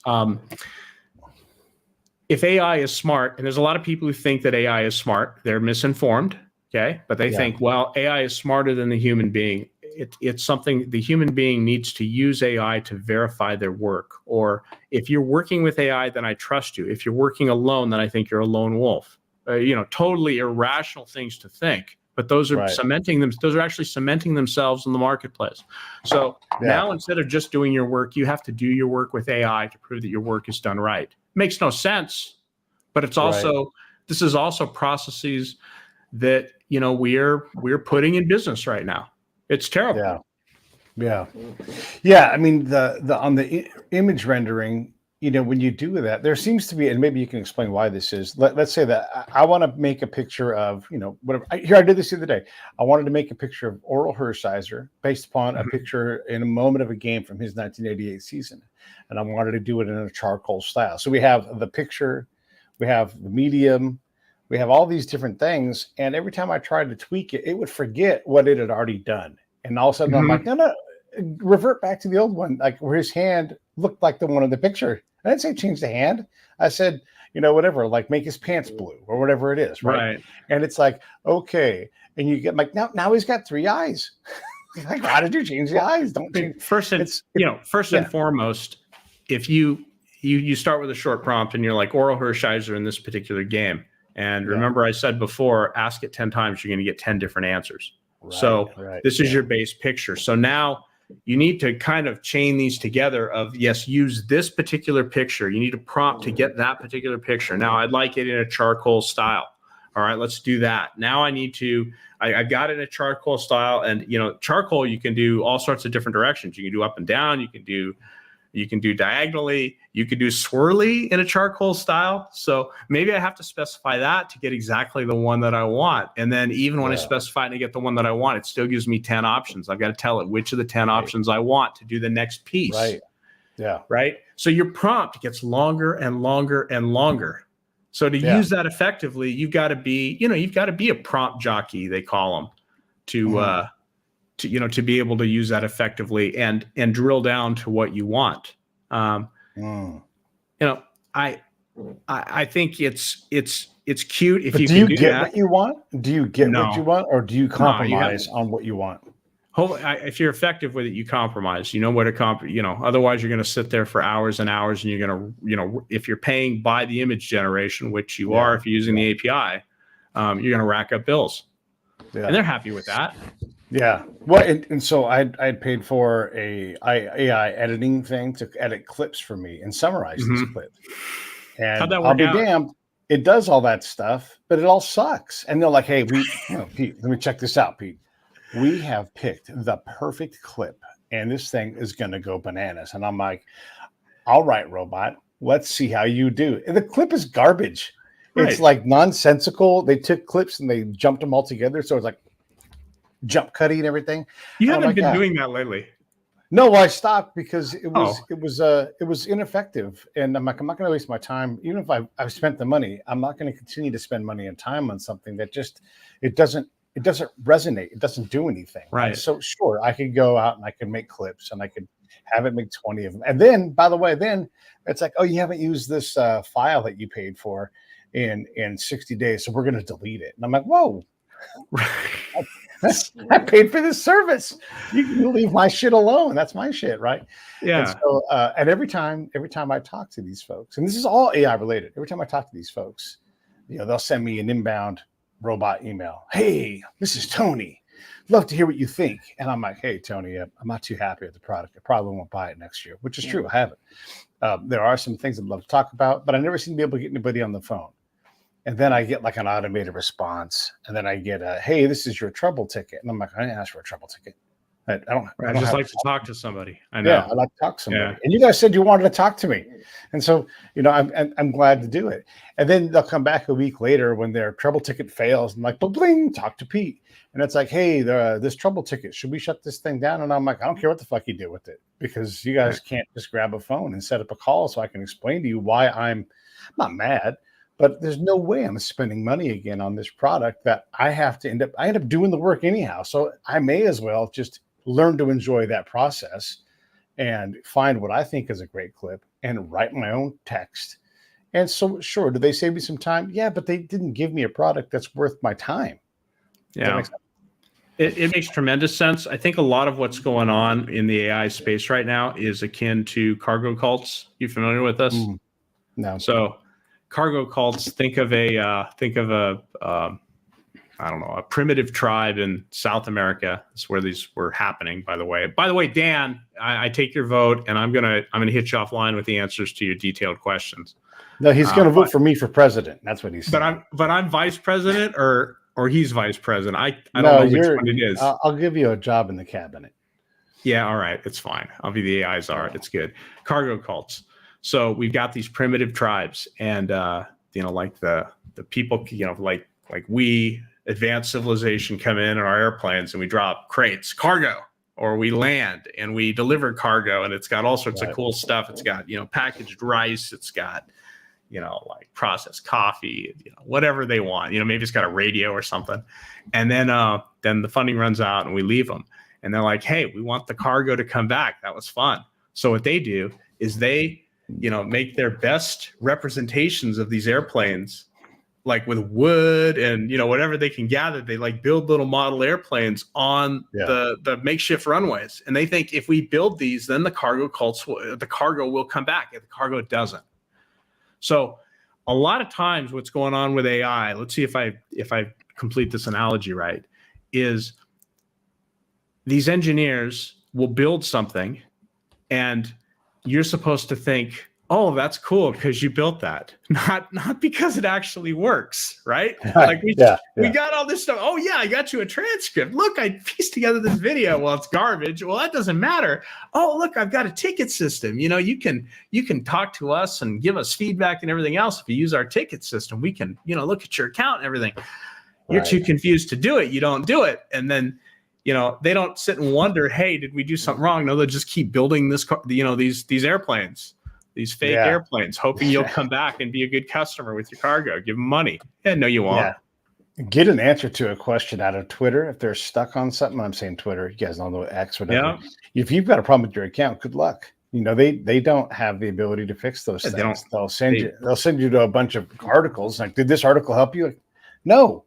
if AI is smart, and there's a lot of people who think that AI is smart, they're misinformed. Okay. But they
Yeah.
think, well, AI is smarter than the human being. It's something the human being needs to use AI to verify their work. Or if you're working with AI, then I trust you. If you're working alone, then I think you're a lone wolf. Totally irrational things to think. But those are
Right.
those are actually cementing themselves in the marketplace. So
Yeah.
now, instead of just doing your work, you have to do your work with AI to prove that your work is done right. Makes no sense, but
Right.
this is also processes that we're putting in business right now. It's terrible.
Yeah. Yeah. Yeah. I mean, the on the image rendering, when you do that, there seems to be, and maybe you can explain why this is. Let's say that I want to make a picture of, whatever. I did this the other day. I wanted to make a picture of Oral Hershiser based upon a
Mhm.
picture in a moment of a game from his 1988 season. And I wanted to do it in a charcoal style. So we have the picture, we have the medium, we have all these different things. And every time I tried to tweak it, it would forget what it had already done. And all of a sudden I'm like,
Mhm.
no, revert back to the old one, like where his hand looked like the one in the picture. I didn't say change the hand. I said, whatever, like make his pants blue or whatever it is, right?
Right.
And it's like, okay. And you get like, now he's got 3 eyes. Like, how did you change the
Well,
eyes? Don't
I mean,
change.
first
Yeah,
and foremost, if you start with a short prompt and you're like Oral Hershiser in this particular game, and
yeah,
remember I said before, ask it 10 times, you're going to get 10 different answers.
right,
So
right.
this is
Yeah,
your base picture. So now you need to kind of chain these together of, yes, use this particular picture. You need a prompt to get that particular picture. Now I'd like it in a charcoal style. All right, let's do that. Now I got it in a charcoal style, and charcoal, you can do all sorts of different directions. You can do up and down. You can do diagonally. You can do swirly in a charcoal style. So maybe I have to specify that to get exactly the one that I want. And then even when I
yeah,
specify it to get the one that I want, it still gives me 10 options. I've got to tell it which of the 10
right,
options I want to do the next piece.
right. Yeah,
Right. So your prompt gets longer and longer and longer. So to
Yeah.
use that effectively, you've got to be a prompt jockey, they call them, to be able to use that effectively and drill down to what you want. I think it's cute if
But
you
do
can
you
do
get
that.
what you want? Do you get what you
No,
want, or do you
you
compromise on what you want?
if you're effective with it, you compromise. You know what otherwise you're going to sit there for hours and hours, and you're going to, if you're paying by the image generation, which you are if you're using the API, you're going to rack up bills.
Yeah.
And they're happy with that.
Yeah. Well, and so I'd paid for a AI editing thing to edit clips for me and summarize these clips. And
How'd that
I'll
work
be
out?
damned, it does all that stuff, but it all sucks. And they're like, hey, Pete, let me check this out, Pete. We have picked the perfect clip, and this thing is going to go bananas. And I'm like, all right, robot, let's see how you do. And the clip is garbage.
Right.
It's like nonsensical. They took clips and they jumped them all together. So it's like jump cutting and everything.
You
And
haven't been doing that lately.
No, I stopped because it was ineffective, and I'm like, I'm not going to waste my time. Even if I've spent the money, I'm not going to continue to spend money and time on something that just it doesn't resonate. It doesn't do anything.
Right.
So sure, I could go out and I could make clips and I could have it make 20 of them. And then, by the way, then it's like, oh, you haven't used this file that you paid for in 60 days, so we're going to delete it. And I'm like, whoa. I paid for this service. You can leave my shit alone. That's my shit, right?
Yeah.
And so, and every time I talk to these folks, and this is all AI related. Every time I talk to these folks, they'll send me an inbound robot email. Hey, this is Tony. Love to hear what you think. And I'm like, hey, Tony, I'm not too happy with the product. I probably won't buy it next year, which is true. I haven't. There are some things I'd love to talk about, but I never seem to be able to get anybody on the phone. And then I get like an automated response, and then I get hey, this is your trouble ticket. And I'm like, I didn't ask for a trouble ticket. I
just like to talk to somebody. I know.
Yeah, I like to talk to somebody. Yeah. And you guys said you wanted to talk to me. And so, I'm glad to do it. And then they'll come back a week later when their trouble ticket fails. And I'm like, bling, talk to Pete. And it's like, hey, this trouble ticket, should we shut this thing down? And I'm like, I don't care what the fuck you do with it, because you guys can't just grab a phone and set up a call so I can explain to you why I'm not mad. But there's no way I'm spending money again on this product that I end up doing the work anyhow. So I may as well just learn to enjoy that process and find what I think is a great clip and write my own text. And so, sure, do they save me some time? Yeah, but they didn't give me a product that's worth my time.
Yeah. It makes tremendous sense. I think a lot of what's going on in the AI space right now is akin to cargo cults. You familiar with this?
No.
So cargo cults, think of a a primitive tribe in South America. That's where these were happening, by the way. By the way, Dan, I take your vote, and I'm gonna hit you offline with the answers to your detailed questions.
No, he's gonna vote for me for president. That's what he's saying.
But I'm vice president, or he's vice president. I don't know which one it is.
I'll give you a job in the cabinet.
Yeah, all right, it's fine. I'll be the AI czar. It's good. Cargo cults. So we've got these primitive tribes, and like the people, like we advanced civilization come in our airplanes and we drop crates, cargo, or we land and we deliver cargo, and it's got all sorts of cool stuff. It's got packaged rice. It's got like processed coffee, whatever they want. Maybe it's got a radio or something, and then the funding runs out and we leave them, and they're like, hey, we want the cargo to come back. That was fun. So what they do is they make their best representations of these airplanes, like with wood and whatever they can gather. They like build little model airplanes on the makeshift runways, and they think if we build these, then the cargo will come back. If the cargo doesn't. So a lot of times what's going on with AI, let's see if I complete this analogy right, is these engineers will build something, and you're supposed to think, oh, that's cool because you built that, not because it actually works, right? Like we got all this stuff. Oh yeah, I got you a transcript. Look, I pieced together this video. Well, it's garbage. Well, that doesn't matter. Oh, look, I've got a ticket system. You can talk to us and give us feedback and everything else. If you use our ticket system, we can look at your account and everything. You're too confused to do it. You don't do it, and then they don't sit and wonder, hey, did we do something wrong? No, they'll just keep building this these airplanes. these fake
Yeah.
airplanes, hoping you'll come back and be a good customer with your cargo. Give them money. Yeah, no, you won't.
Yeah. Get an answer to a question out of Twitter if they're stuck on something. I'm saying Twitter. You guys don't know X, whatever.
Yeah.
If you've got a problem with your account, good luck. You know, they don't have the ability to fix those
Yeah,
things. They'll send you to a bunch of articles. Like, did this article help you? No.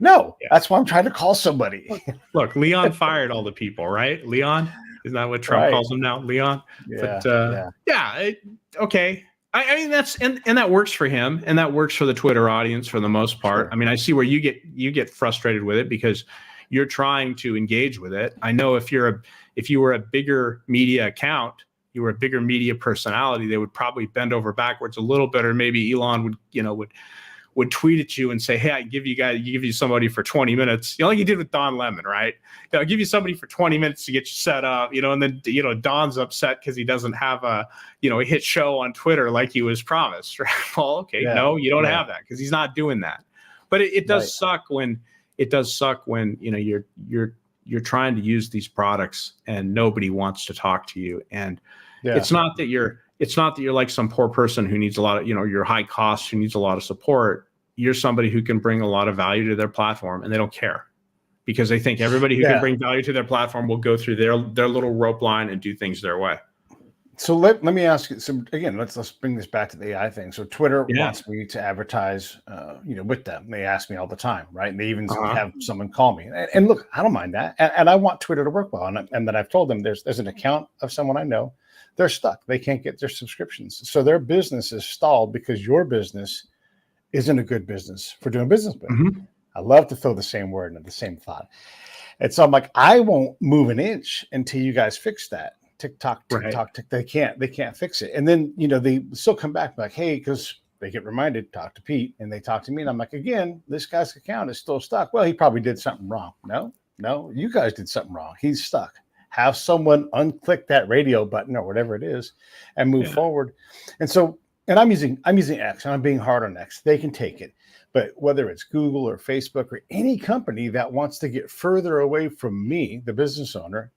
Yeah. That's why I'm trying to call somebody.
Look, Leon fired all the people, right? Leon, isn't that what Trump calls him now? Leon.
Yeah.
But okay. I mean, and that works for him, and that works for the Twitter audience for the most part. Sure. I mean, I see where you get frustrated with it because you're trying to engage with it. I know if you were a bigger media account, you were a bigger media personality, they would probably bend over backwards a little bit, or maybe Elon would tweet at you and say, "Hey, I give you somebody for 20 minutes." Like you did with Don Lemon, right? I'll give you somebody for 20 minutes to get you set up, and then Don's upset because he doesn't have a hit show on Twitter like he was promised. Right? Well, okay, no, you don't have that because he's not doing that. But it does suck when you're trying to use these products and nobody wants to talk to you. And it's not that you're like some poor person who needs a lot of, you're high cost, who needs a lot of support. You're somebody who can bring a lot of value to their platform, and they don't care because they think everybody who can bring value to their platform will go through their little rope line and do things their way.
So let me ask you. So again, let's bring this back to the AI thing. So Twitter wants me to advertise, with them. They ask me all the time, right? And they even have someone call me. And look, I don't mind that, and I want Twitter to work well. And that I've told them there's an account of someone I know. They're stuck. They can't get their subscriptions, so their business is stalled because your business isn't a good business for doing business with. Mm-hmm. I love to throw the same word into the same thought. And so I'm like, I won't move an inch until you guys fix that. TikTok, they can't fix it. And then, they still come back like, hey, because they get reminded, talk to Pete, and they talk to me. And I'm like, again, this guy's account is still stuck. Well, he probably did something wrong. No, you guys did something wrong. He's stuck. Have someone unclick that radio button or whatever it is and move forward. And so, and I'm using X, and I'm being hard on X. They can take it. But whether it's Google or Facebook or any company that wants to get further away from me, the business owner,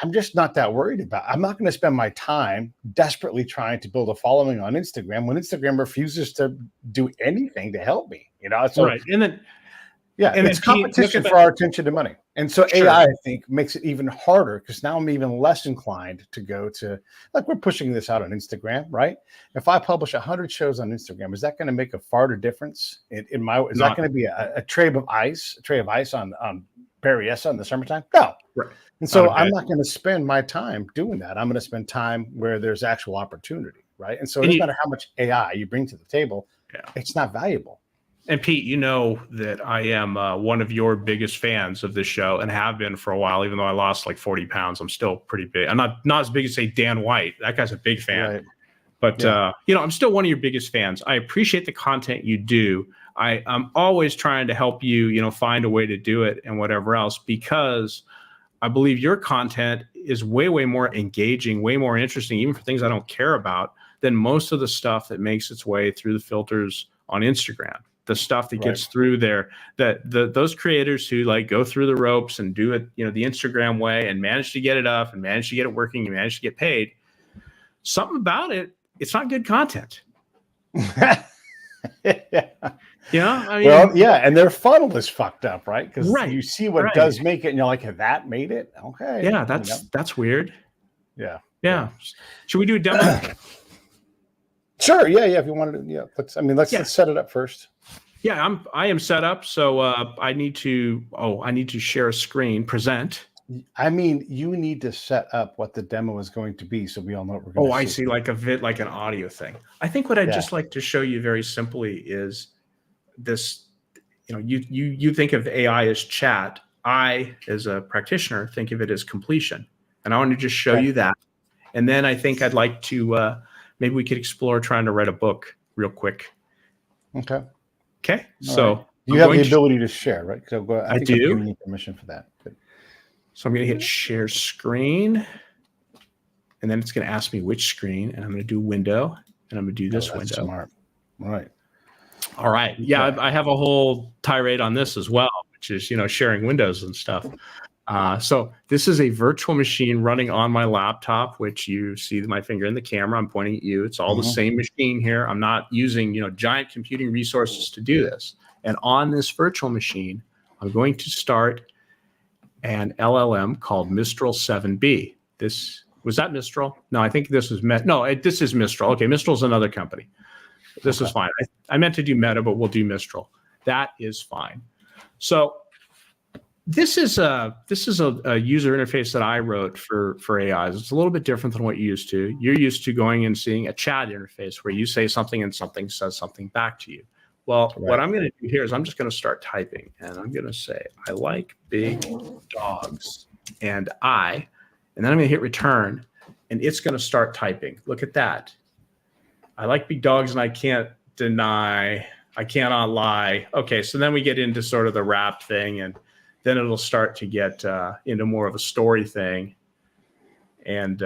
I'm just not that worried about. I'm not going to spend my time desperately trying to build a following on Instagram when Instagram refuses to do anything to help me. So, right. And then, and it's competition for our attention and money. And so AI, I think, makes it even harder because now I'm even less inclined to go to, like, we're pushing this out on Instagram, right? If I publish 100 shows on Instagram, is that going to make a far difference is that going to be a tray of ice on Berryessa in the summertime? No. Right. And so I'm not going to spend my time doing that. I'm going to spend time where there's actual opportunity, right? And so it doesn't matter how much AI you bring to the table, it's not valuable.
And Pete, you know that I am one of your biggest fans of this show and have been for a while. Even though I lost like 40 pounds, I'm still pretty big. I'm not as big as, say, Dan White. That guy's a big fan. Right. But, I'm still one of your biggest fans. I appreciate the content you do. I'm always trying to help you, find a way to do it and whatever else, because I believe your content is way, way more engaging, way more interesting, even for things I don't care about, than most of the stuff that makes its way through the filters on Instagram. The stuff that gets through there, those creators who like go through the ropes and do it, the Instagram way and manage to get it up and manage to get it working and manage to get paid. Something about it, it's not good content.
And their funnel is fucked up, right? Because you see what does make it, and you're like, that made it? Okay.
Yeah, that's weird.
Yeah.
Should we do a demo?
Sure. Yeah. If you wanted to, let's set it up first.
Yeah, I am set up. So I need to share a screen, present.
You need to set up what the demo is going to be, so we all know what we're going to see.
I see, like like an audio thing. I think what I'd just like to show you very simply is this. You think of AI as chat. I, as a practitioner, think of it as completion, and I want to just show you that. And then I think I'd like to maybe we could explore trying to write a book real quick.
Okay.
So
you have the ability to share, right? So
I do.
You need permission for that. Good.
So I'm going to hit share screen, and then it's going to ask me which screen, and I'm going to do window, and I'm going to do this window.
Smart. Right.
All right. Yeah, I have a whole tirade on this as well, which is sharing windows and stuff. So this is a virtual machine running on my laptop, which you see my finger in the camera. I'm pointing at you. It's all the same machine here. I'm not using, giant computing resources to do this. And on this virtual machine, I'm going to start an LLM called Mistral 7B. Was that Mistral? No, I think this was this is Mistral. Okay, Mistral's another company. This is fine. I meant to do Meta, but we'll do Mistral. That is fine. So this is a user interface that I wrote for AIs. It's a little bit different than what you're used to. You're used to going and seeing a chat interface where you say something and something says something back to you. Well, what I'm going to do here is I'm just going to start typing, and I'm going to say, I like big dogs, and then I'm going to hit return, and it's going to start typing. Look at that. I like big dogs, and I can't deny, I cannot lie. Okay, so then we get into sort of the rap thing, and then it'll start to get into more of a story thing. And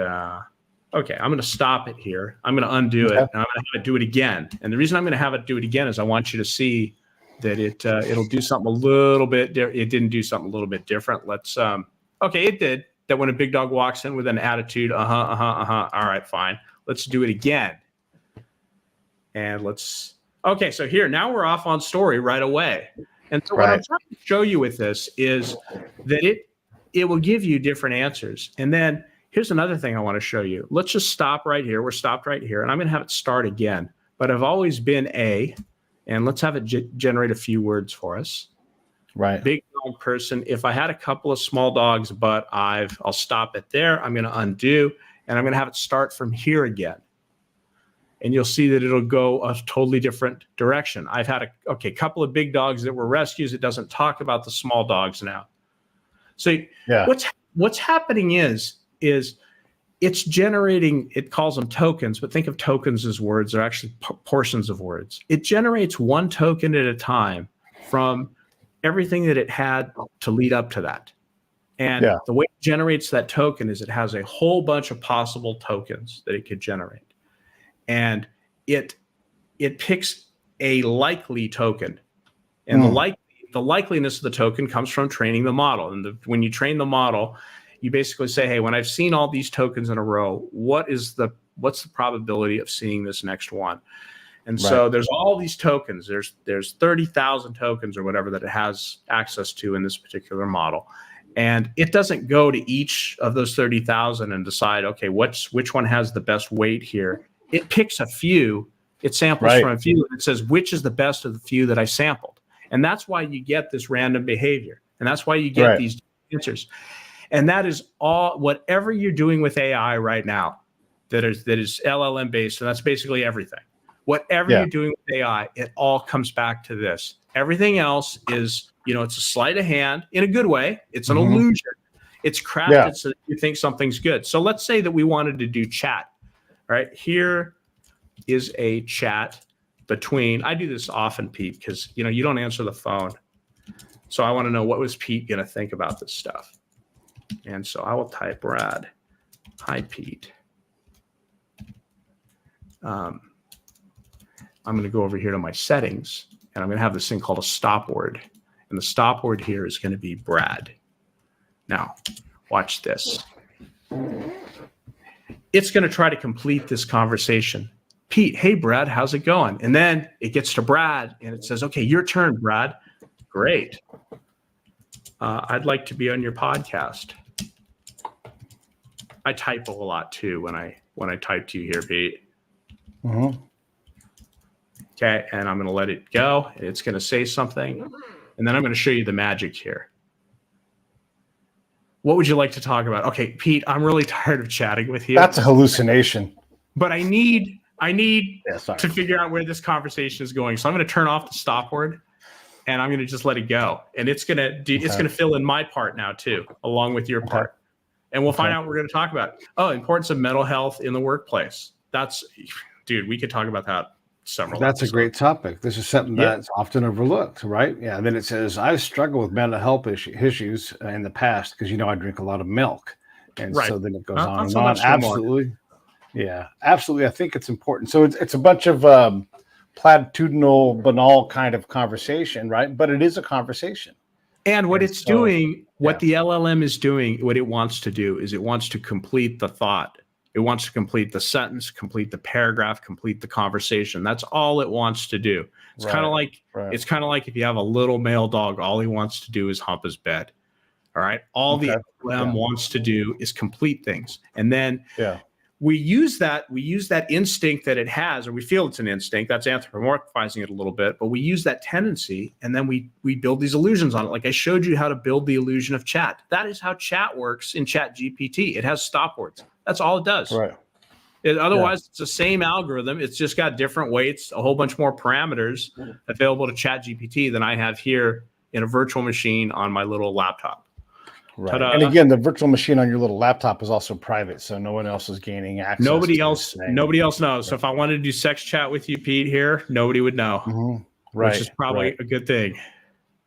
okay, I'm going to stop it here. I'm going to undo it, and I'm going to have it do it again. And the reason I'm going to have it do it again is I want you to see that it'll do something a little bit. It didn't do something a little bit different. Let's okay, it did that when a big dog walks in with an attitude. All right, fine. Let's do it again. And okay, so here now we're off on story right away. And so what I'm trying to show you with this is that it will give you different answers. And then here's another thing I want to show you. Let's just stop right here. We're stopped right here, and I'm going to have it start again. But I've always been A, and let's have it generate a few words for us.
Right.
Big dog person. If I had a couple of small dogs, but I'll stop it there. I'm going to undo, and I'm going to have it start from here again. And you'll see that it'll go a totally different direction. I've had a couple of big dogs that were rescues. It doesn't talk about the small dogs now. So what's happening is it's generating, it calls them tokens, but think of tokens as words. They're actually portions of words. It generates one token at a time from everything that it had to lead up to that. And the way it generates that token is it has a whole bunch of possible tokens that it could generate. And it picks a likely token. And the likeliness of the token comes from training the model. And when you train the model, you basically say, hey, when I've seen all these tokens in a row, what's the probability of seeing this next one? And so there's all these tokens. There's 30,000 tokens or whatever that it has access to in this particular model. And it doesn't go to each of those 30,000 and decide, okay, which one has the best weight here. It picks a few, it samples from a few, and it says, which is the best of the few that I sampled? And that's why you get this random behavior. And that's why you get these answers. And that is all, whatever you're doing with AI right now, that is LLM based, and that's basically everything. Whatever you're doing with AI, it all comes back to this. Everything else is, it's a sleight of hand in a good way. It's an illusion. It's crafted so that you think something's good. So let's say that we wanted to do chat. All right, here is a chat between, I do this often, Pete, because you don't answer the phone. So I want to know, what was Pete going to think about this stuff? And so I will type Brad. Hi, Pete. I'm going to go over here to my settings, and I'm going to have this thing called a stop word. And the stop word here is going to be Brad. Now, watch this. It's going to try to complete this conversation. Pete, hey, Brad, how's it going? And then it gets to Brad, and it says, okay, your turn, Brad. Great. I'd like to be on your podcast. I typo a lot, too, when I type to you here, Pete. Okay, and I'm going to let it go. And it's going to say something, and then I'm going to show you the magic here. What would you like to talk about? Okay, Pete, I'm really tired of chatting with you.
That's a hallucination.
But I need to figure out where this conversation is going. So I'm going to turn off the stop word, and I'm going to just let it go. And it's going to fill in my part now too, along with your part. And we'll find out what we're going to talk about. Oh, importance of mental health in the workplace. Dude, we could talk about that several
That's
episodes.
A great topic. This is something that's often overlooked, right? Yeah. And then it says, I struggle with mental health issues in the past because, I drink a lot of milk. And so then it goes on and on. Absolutely. Yeah, absolutely. I think it's important. So it's a bunch of platitudinal, banal kind of conversation, right? But it is a conversation.
And what
And
it's
so,
doing,
yeah,
what the LLM is doing, what it wants to do is it wants to complete the thought. It wants to complete the sentence, complete the paragraph, complete the conversation. That's all it wants to do. It's kind of
right,
like
right.
it's kind of like if you have a little male dog, all he wants to do is hump his bed. All right. All the
Okay.
LLM
Yeah,
wants to do is complete things. And then
yeah,
we use that instinct that it has, or we feel it's an instinct. That's anthropomorphizing it a little bit, but we use that tendency and then we build these illusions on it. Like I showed you how to build the illusion of chat. That is how chat works in Chat GPT. It has stop words. That's all it does.
right. Yeah.
Otherwise, it's the same algorithm. It's just got different weights, a whole bunch more parameters available to Chat GPT than I have here in a virtual machine on my little laptop.
Right.
Ta-da.
And again, the virtual machine on your little laptop is also private, so no one else is gaining access
Nobody
to this
else,
thing.
nobody else knows. So if I wanted to do sex chat with you, Pete, here, nobody would know,
Right.
which is probably
Right.
a good thing.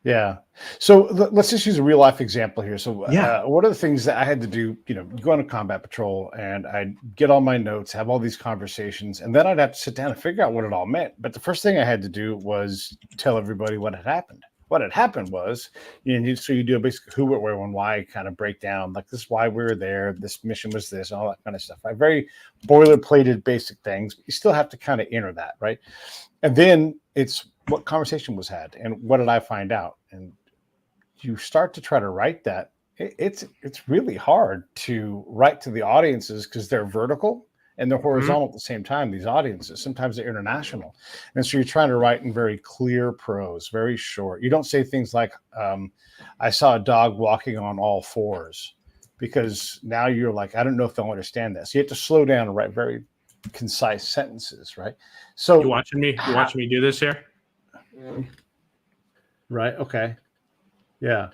Yeah. So let's just use a real life example here. So
Yeah.
one of the things that I had to do, go on a combat patrol and I'd get all my notes, have all these conversations, and then I'd have to sit down and figure out what it all meant. But the first thing I had to do was tell everybody what had happened. What had happened was, so you do a basic who, what, where, when, why kind of breakdown, like this is why we were there, this mission was this, all that kind of stuff. Right? Very boilerplated basic things. But you still have to kind of enter that, right? And then it's what conversation was had and what did I find out? And you start to try to write that. It's really hard to write to the audiences because they're vertical and they're horizontal at the same time. These audiences, sometimes they're international. And so you're trying to write in very clear prose, very short. You don't say things like, I saw a dog walking on all fours, because now you're like, I don't know if they'll understand this. You have to slow down and write very concise sentences, right? So
You watching me? You watching me do this here?
Right. Okay. Yeah.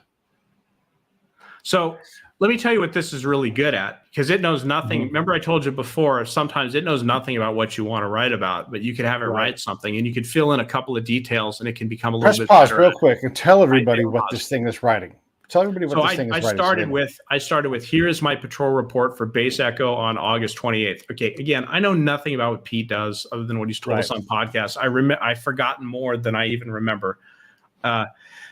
So let me tell you what this is really good at, because it knows nothing. Remember, I told you before, sometimes it knows nothing about what you want to write about, but you could have it write something and you could fill in a couple of details and it can become a little
Press
bit
pause
better
real
at
quick and tell everybody
writing
what
laws.
this thing is writing. Tell everybody what
So
this thing is
I
writing.
started with here is my patrol report for Base Echo on August 28th. Okay, again, I know nothing about what Pete does other than what he's told us on podcasts. I've forgotten more than I even remember.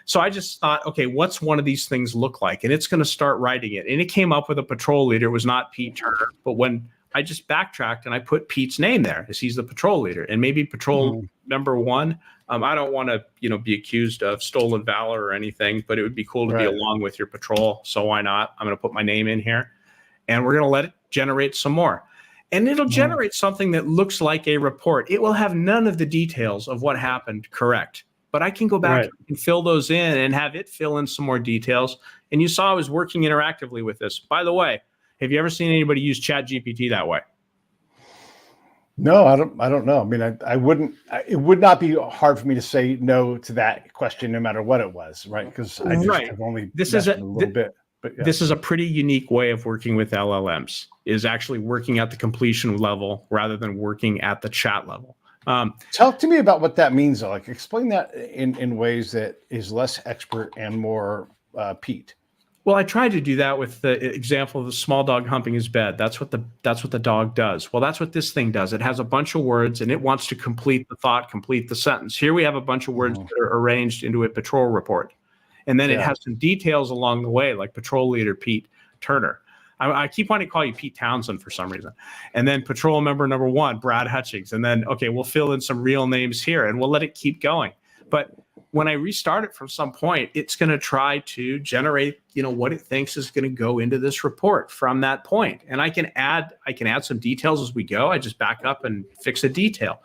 So I just thought, okay, what's one of these things look like? And it's going to start writing it. And it came up with a patrol leader. It was not Pete Turner, but when I just backtracked and I put Pete's name there, as he's the patrol leader, and maybe patrol number one. I don't want to, be accused of stolen valor or anything, but it would be cool to be along with your patrol. So why not? I'm going to put my name in here, and we're going to let it generate some more. And it'll generate something that looks like a report. It will have none of the details of what happened correct, but I can go back and fill those in and have it fill in some more details. And you saw I was working interactively with this. By the way, have you ever seen anybody use Chat GPT that way?
No, I don't know. I mean, I wouldn't. It would not be hard for me to say no to that question, no matter what it was, right? Because I just have only
this is
a little bit. But
this is a pretty unique way of working with LLMs. Is actually working at the completion level rather than working at the chat level.
Talk to me about what that means, though. Like, explain that in ways that is less expert and more Pete.
Well, I tried to do that with the example of the small dog humping his bed. That's what the dog does. Well, that's what this thing does. It has a bunch of words and it wants to complete the thought, complete the sentence. Here we have a bunch of words that are arranged into a patrol report. And then it has some details along the way, like patrol leader Pete Turner. I keep wanting to call you Pete Townsend for some reason. And then patrol member number one, Brad Hutchings. And then, okay, we'll fill in some real names here and we'll let it keep going. But when I restart it from some point, it's going to try to generate, what it thinks is going to go into this report from that point. And I can add some details as we go. I just back up and fix a detail.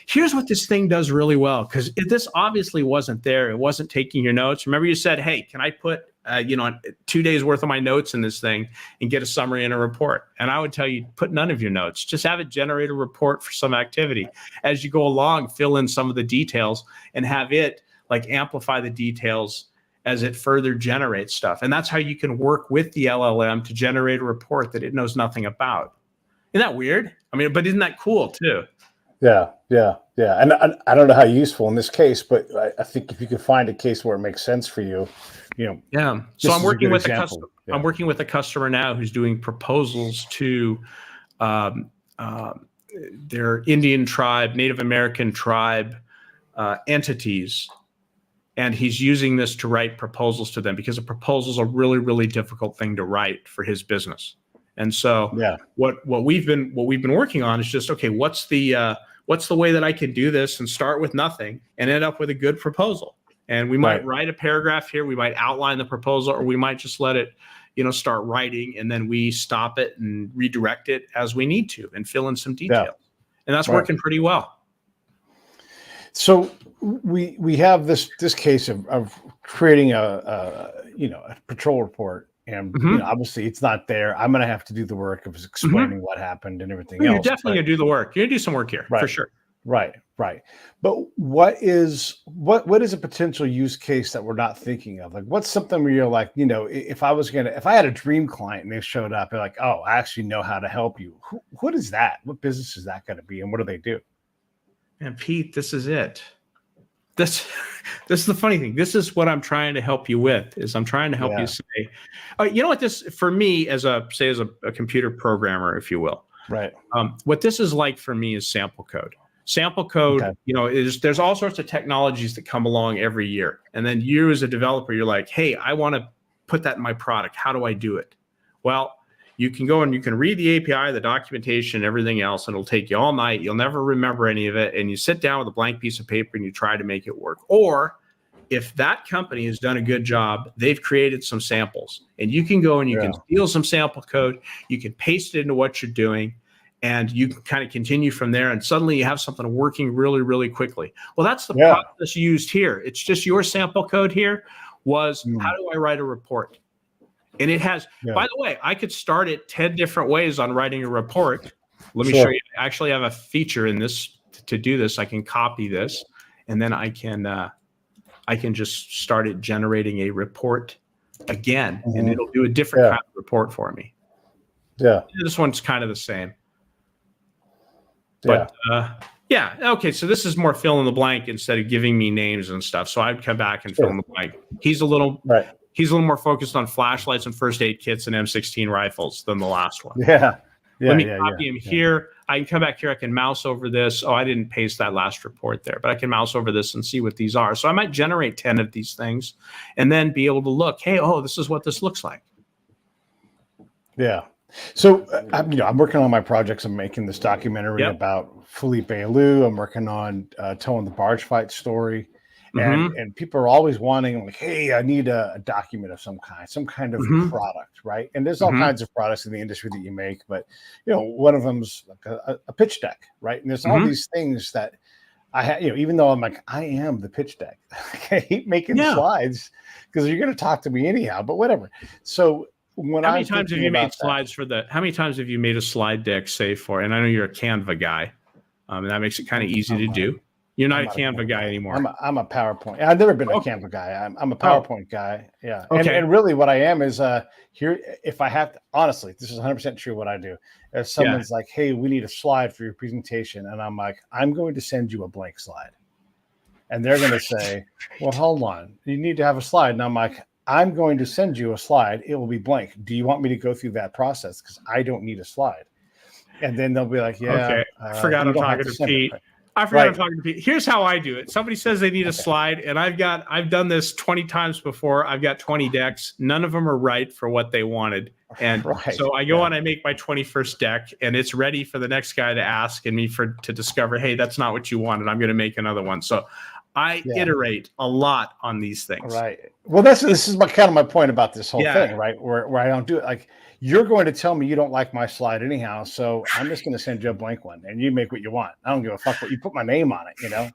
Here's what this thing does really well, because this obviously wasn't there. It wasn't taking your notes. Remember you said, hey, can I put 2 days worth of my notes in this thing and get a summary and a report? And I would tell you, put none of your notes. Just have it generate a report for some activity. As you go along, fill in some of the details and have it amplify the details as it further generates stuff. And that's how you can work with the LLM to generate a report that it knows nothing about. Isn't that weird? I mean, but isn't that cool too?
Yeah. And I don't know how useful in this case, but I think if you can find a case where it makes sense for you,
Yeah. So I'm working with
I'm
working with a customer now who's doing proposals to their Indian tribe, Native American tribe entities. and he's using this to write proposals to them, because a proposal is a really, really difficult thing to write for his business. And so what we've been working on is just, okay, what's the way that I can do this and start with nothing and end up with a good proposal? And we might write a paragraph here, we might outline the proposal, or we might just let it, start writing, and then we stop it and redirect it as we need to and fill in some details. And that's working pretty well.
So we have this case of creating a patrol report, and obviously it's not there. I'm going to have to do the work of explaining what happened and everything else.
You're definitely going to do the work. You're going to do some work here for sure.
Right. But what is a potential use case that we're not thinking of? Like, what's something where you're like, if I had a dream client and they showed up, they're like, oh, I actually know how to help you. What is that? What business is that going to be, and what do they do?
And Pete, this is it. This is the funny thing. This is what I'm trying to help you with. Is I'm trying to help you say, you know what, this for me as a computer programmer, if you will.
Right.
What this is like for me is sample code. Sample code, there's all sorts of technologies that come along every year. And then you as a developer, you're like, hey, I want to put that in my product. How do I do it? Well, you can go and you can read the API, the documentation, everything else, and it'll take you all night. You'll never remember any of it. And you sit down with a blank piece of paper and you try to make it work. Or if that company has done a good job, they've created some samples, and you can go and you can steal some sample code. You can paste it into what you're doing, and you can kind of continue from there, and suddenly you have something working really, really quickly. Well, that's the process used here. It's just your sample code here was, how do I write a report? And it has, by the way, I could start it 10 different ways on writing a report. Let me show you. I actually have a feature in this to do this. I can copy this, and then I can just start it generating a report again, and it'll do a different kind of report for me. Yeah. This one's kind of the same. But okay, so this is more fill in the blank instead of giving me names and stuff. So I'd come back and fill in the blank. He's a little more focused on flashlights and first aid kits and M16 rifles than the last one. Let me copy him here. I can come back here. I can mouse over this. Oh, I didn't paste that last report there, but I can mouse over this and see what these are. So I might generate 10 of these things and then be able to look, hey, this is what this looks like. Yeah.
So, I'm working on my projects. I'm making this documentary about Felipe Alou. I'm working on telling the barge fight story. And people are always wanting, like, hey, I need a document of some kind of product, right? And there's all kinds of products in the industry that you make, but, one of them's like a pitch deck, right? And there's all these things that I have, even though I'm like, I am the pitch deck. I hate making slides because you're going to talk to me anyhow, but whatever. So, how many times have you made slides how many times have you made a slide deck, say, for, and I know you're a Canva guy, and that makes it kind of easy to do. You're not a Canva guy anymore. I'm a PowerPoint. I've never been a Canva guy. I'm a PowerPoint guy. Yeah. Okay. And really what I am is here, if I have to, honestly, this is 100% true what I do. If someone's like, hey, we need a slide for your presentation. And I'm like, I'm going to send you a blank slide. And they're going to say, well, hold on. You need to have a slide. And I'm like, I'm going to send you a slide. It will be blank. Do you want me to go through that process? Because I don't need a slide. And then they'll be like,
I forgot I'm talking to Pete. I'm talking to Pete. Here's how I do it. Somebody says they need a slide, and I've done this 20 times before. I've got 20 decks. None of them are right for what they wanted. And so I go on, I make my 21st deck, and it's ready for the next guy to ask and me to discover, hey, that's not what you wanted. I'm going to make another one. So I iterate a lot on these things.
Right. Well, this is my point about this whole thing, right? Where I don't do it. Like, you're going to tell me you don't like my slide anyhow, so I'm just going to send you a blank one, and you make what you want. I don't give a fuck what you put my name on it,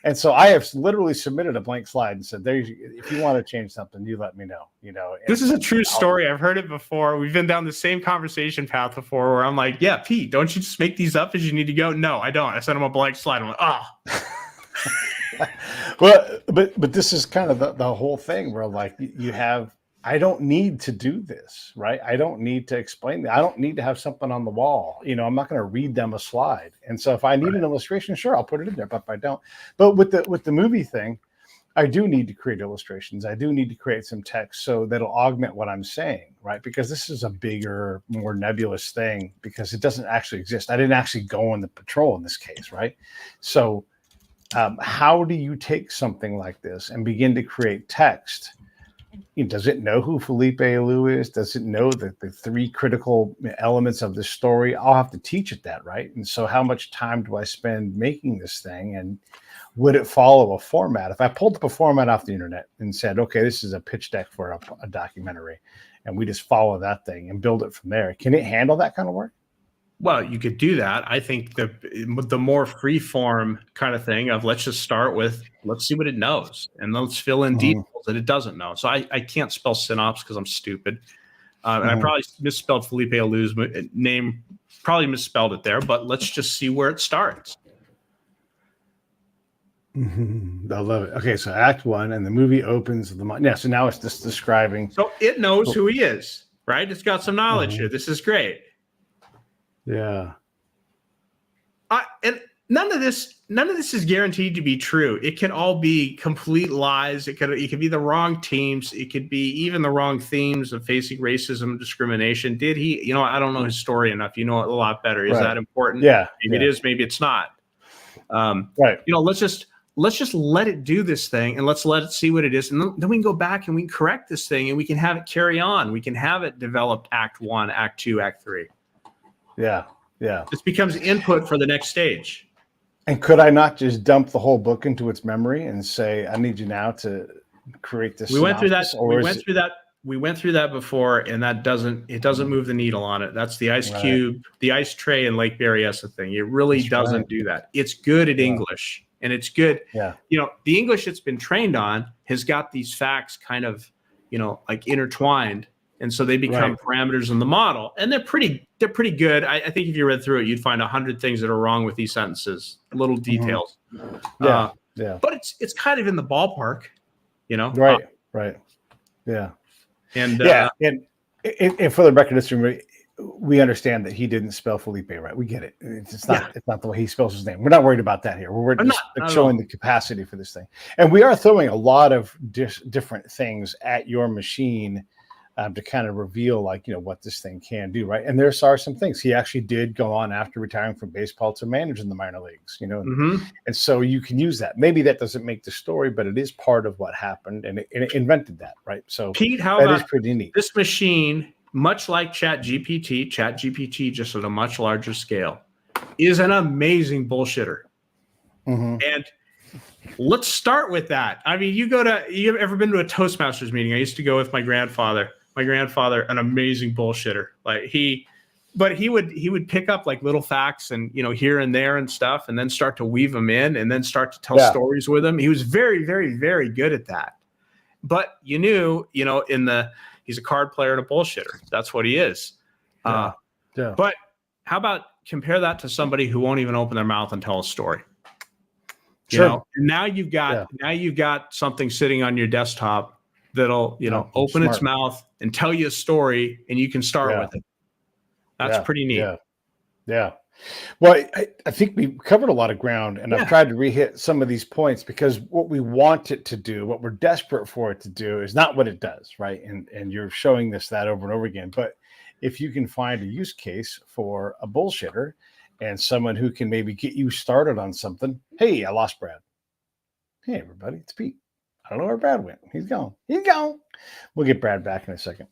And so I have literally submitted a blank slide and said, if you want to change something, you let me know.
This is a true story. I've heard it before. We've been down the same conversation path before, where I'm like, yeah, Pete, don't you just make these up as you need to go? No, I don't. I sent him a blank slide. I'm like,
Well, but this is kind of the whole thing where, like, I don't need to do this, right? I don't need to explain that. I don't need to have something on the wall. I'm not going to read them a slide. And so if I need an illustration, sure, I'll put it in there, but if I don't. But with the movie thing, I do need to create illustrations. I do need to create some text so that'll augment what I'm saying, right? Because this is a bigger, more nebulous thing because it doesn't actually exist. I didn't actually go on the patrol in this case, right? So How do you take something like this and begin to create text? Does it know who Felipe Alou is? Does it know that the three critical elements of the story? I'll have to teach it that, right? And so how much time do I spend making this thing? And would it follow a format? If I pulled up a format off the internet and said, okay, this is a pitch deck for a documentary, and we just follow that thing and build it from there, can it handle that kind of work?
Well, you could do that. I think the more free form kind of thing of let's just start with, let's see what it knows and let's fill in details that it doesn't know. So I can't spell synops because I'm stupid. And I probably misspelled Felipe Alou's name, probably misspelled it there, but let's just see where it starts.
I love it. Okay, so Act 1, and the movie opens. So now it's just describing.
So it knows who he is, right? It's got some knowledge here. This is great.
Yeah.
And none of this is guaranteed to be true. It can all be complete lies. It could be the wrong teams. It could be even the wrong themes of facing racism and discrimination. Did he? I don't know his story enough. You know it a lot better. Is that important?
Yeah.
Maybe it is. Maybe it's not.
Right.
Let's just let it do this thing and let's let it see what it is. And then we can go back and we can correct this thing and we can have it carry on. We can have it developed Act 1, Act 2, Act 3.
Yeah. Yeah.
This becomes input for the next stage.
And could I not just dump the whole book into its memory and say, I need you now to create this?
We went through that. We went through that before, and it doesn't move the needle on it. That's the ice cube, the ice tray in Lake Berryessa thing. It really doesn't do that. It's good at English, and it's good. Yeah. The English it's been trained on has got these facts kind of, like intertwined. And so they become parameters in the model, and they're pretty good. I think if you read through it, you'd find 100 things that are wrong with these sentences, little details.
Yeah.
But it's kind of in the ballpark,
Right. Yeah.
And
and for the record, we understand that he didn't spell Felipe right. We get it. It's not the way he spells his name. We're not worried about that here. We're just showing the capacity for this thing. And we are throwing a lot of different things at your machine to kind of reveal what this thing can do, right? And there are some things. He actually did go on after retiring from baseball to manage in the minor leagues, and so you can use that. Maybe that doesn't make the story, but it is part of what happened, and it invented that, right? So
Pete, that is pretty neat. This machine, much like ChatGPT, just at a much larger scale, is an amazing bullshitter. And let's start with that. I mean, you ever been to a Toastmasters meeting? I used to go with my grandfather. My grandfather, an amazing bullshitter. He would pick up like little facts and here and there and stuff, and then start to weave them in, and then start to tell stories with them. He was very, very, very good at that. But he's a card player and a bullshitter. That's what he is. But how about compare that to somebody who won't even open their mouth and tell a story? And now you've got something sitting on your desktop that'll open its mouth and tell you a story, and you can start with it. That's pretty neat.
Yeah. Well, I think we covered a lot of ground, and I've tried to re-hit some of these points, because what we want it to do, what we're desperate for it to do, is not what it does, right? And you're showing that over and over again. But if you can find a use case for a bullshitter and someone who can maybe get you started on something. Hey, I lost Brad. Hey, everybody, it's Pete. I don't know where Brad went. He's gone. We'll get Brad back in a second.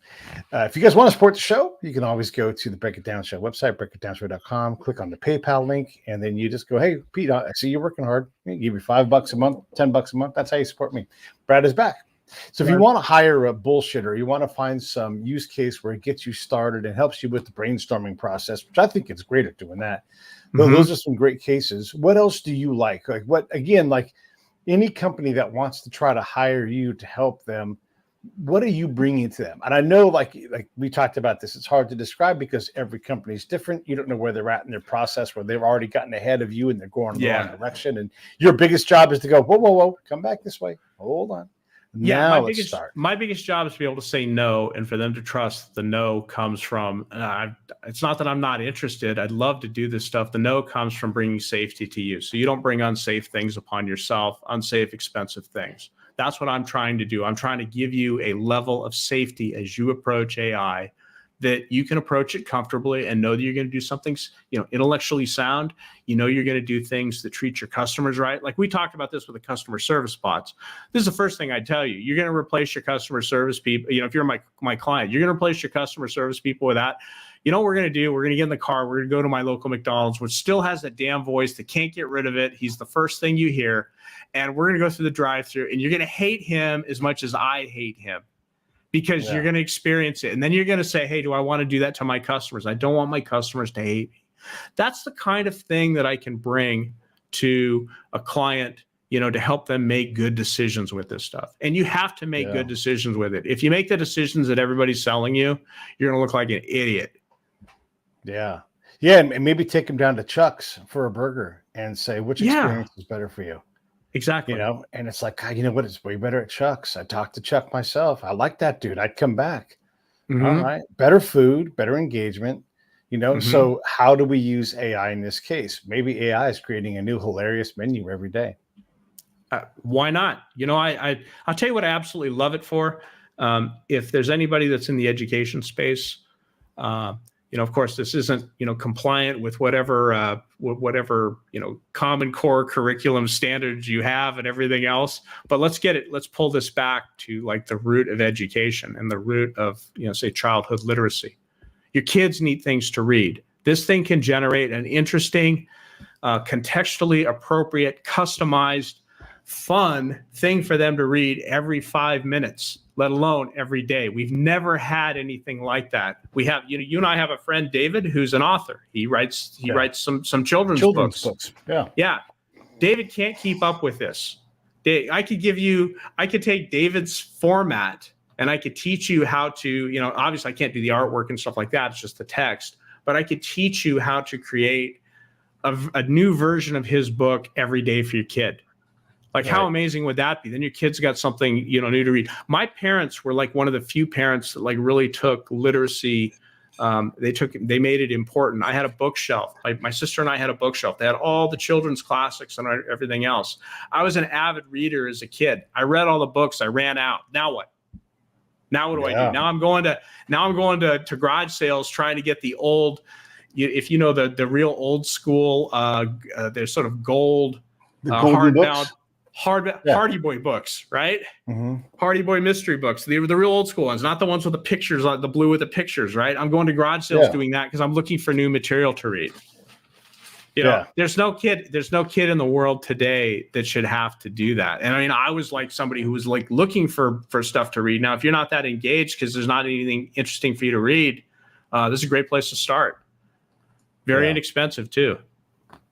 If you guys want to support the show, you can always go to the Break It Down Show website, breakitdownshow.com, click on the PayPal link, and then you just go, hey, Pete, I see you're working hard. Give you $5 a month, $10 a month. That's how you support me. Brad is back. So if you want to hire a bullshitter, you want to find some use case where it gets you started and helps you with the brainstorming process, which I think it's great at doing that. Those are some great cases. What else do you like? Any company that wants to try to hire you to help them, what are you bringing to them? And I know, like we talked about this, it's hard to describe because every company is different. You don't know where they're at in their process, where they've already gotten ahead of you and they're going in the wrong direction. And your biggest job is to go, whoa, come back this way. Hold on. Let's start.
My biggest job is to be able to say no, and for them to trust the no comes from, it's not that I'm not interested. I'd love to do this stuff. The no comes from bringing safety to you. So you don't bring unsafe things upon yourself, unsafe, expensive things. That's what I'm trying to do. I'm trying to give you a level of safety as you approach AI that you can approach it comfortably and know that you're going to do something, intellectually sound. You're going to do things that treat your customers right. Like we talked about this with the customer service bots. This is the first thing I tell you. You're going to replace your customer service people. If you're my client, you're going to replace your customer service people with that. You know what we're going to do? We're going to get in the car. We're going to go to my local McDonald's, which still has that damn voice. They can't get rid of it. He's the first thing you hear. And we're going to go through the drive-thru, and you're going to hate him as much as I hate him, because you're going to experience it. And then you're going to say, hey, do I want to do that to my customers? I don't want my customers to hate me. That's the kind of thing that I can bring to a client, to help them make good decisions with this stuff. And you have to make good decisions with it. If you make the decisions that everybody's selling you, you're going to look like an idiot.
Yeah. Yeah. And maybe take them down to Chuck's for a burger and say, which experience is better for you?
Exactly.
And it's like, God, you know what? It's way better at Chuck's. I talked to Chuck myself. I like that dude. I'd come back.
Mm-hmm.
All right. Better food, better engagement.
Mm-hmm.
So how do we use AI in this case? Maybe AI is creating a new hilarious menu every day.
Why not? I'll tell you what I absolutely love it for. If there's anybody that's in the education space, of course, this isn't, compliant with whatever Common Core curriculum standards you have and everything else. But let's pull this back to like the root of education and the root of, say, childhood literacy. Your kids need things to read. This thing can generate an interesting, contextually appropriate, customized, fun thing for them to read every 5 minutes, let alone every day. We've never had anything like that. We have, you and I have a friend, David, who's an author. He writes some children's books. Yeah. David can't keep up with this. I could take David's format and I could teach you how to, obviously I can't do the artwork and stuff like that. It's just the text, but I could teach you how to create a new version of his book every day for your kid. Like, how amazing would that be? Then your kid's got something, new to read. My parents were like one of the few parents that like really took literacy. They made it important. I had a bookshelf. My sister and I had a bookshelf. They had all the children's classics and everything else. I was an avid reader as a kid. I read all the books. I ran out. Now what? Now what do I do? Now I'm going to garage sales trying to get the old, if you know the real old school, they're sort of gold, hardbound. Hardy Boy books, right?
Mm-hmm.
Hardy Boy mystery books. The real old school ones, not the ones with the pictures, like the blue with the pictures, right? I'm going to garage sales doing that because I'm looking for new material to read. There's no kid in the world today that should have to do that. And I mean, I was like somebody who was like looking for stuff to read. Now, if you're not that engaged because there's not anything interesting for you to read, this is a great place to start. Very inexpensive too.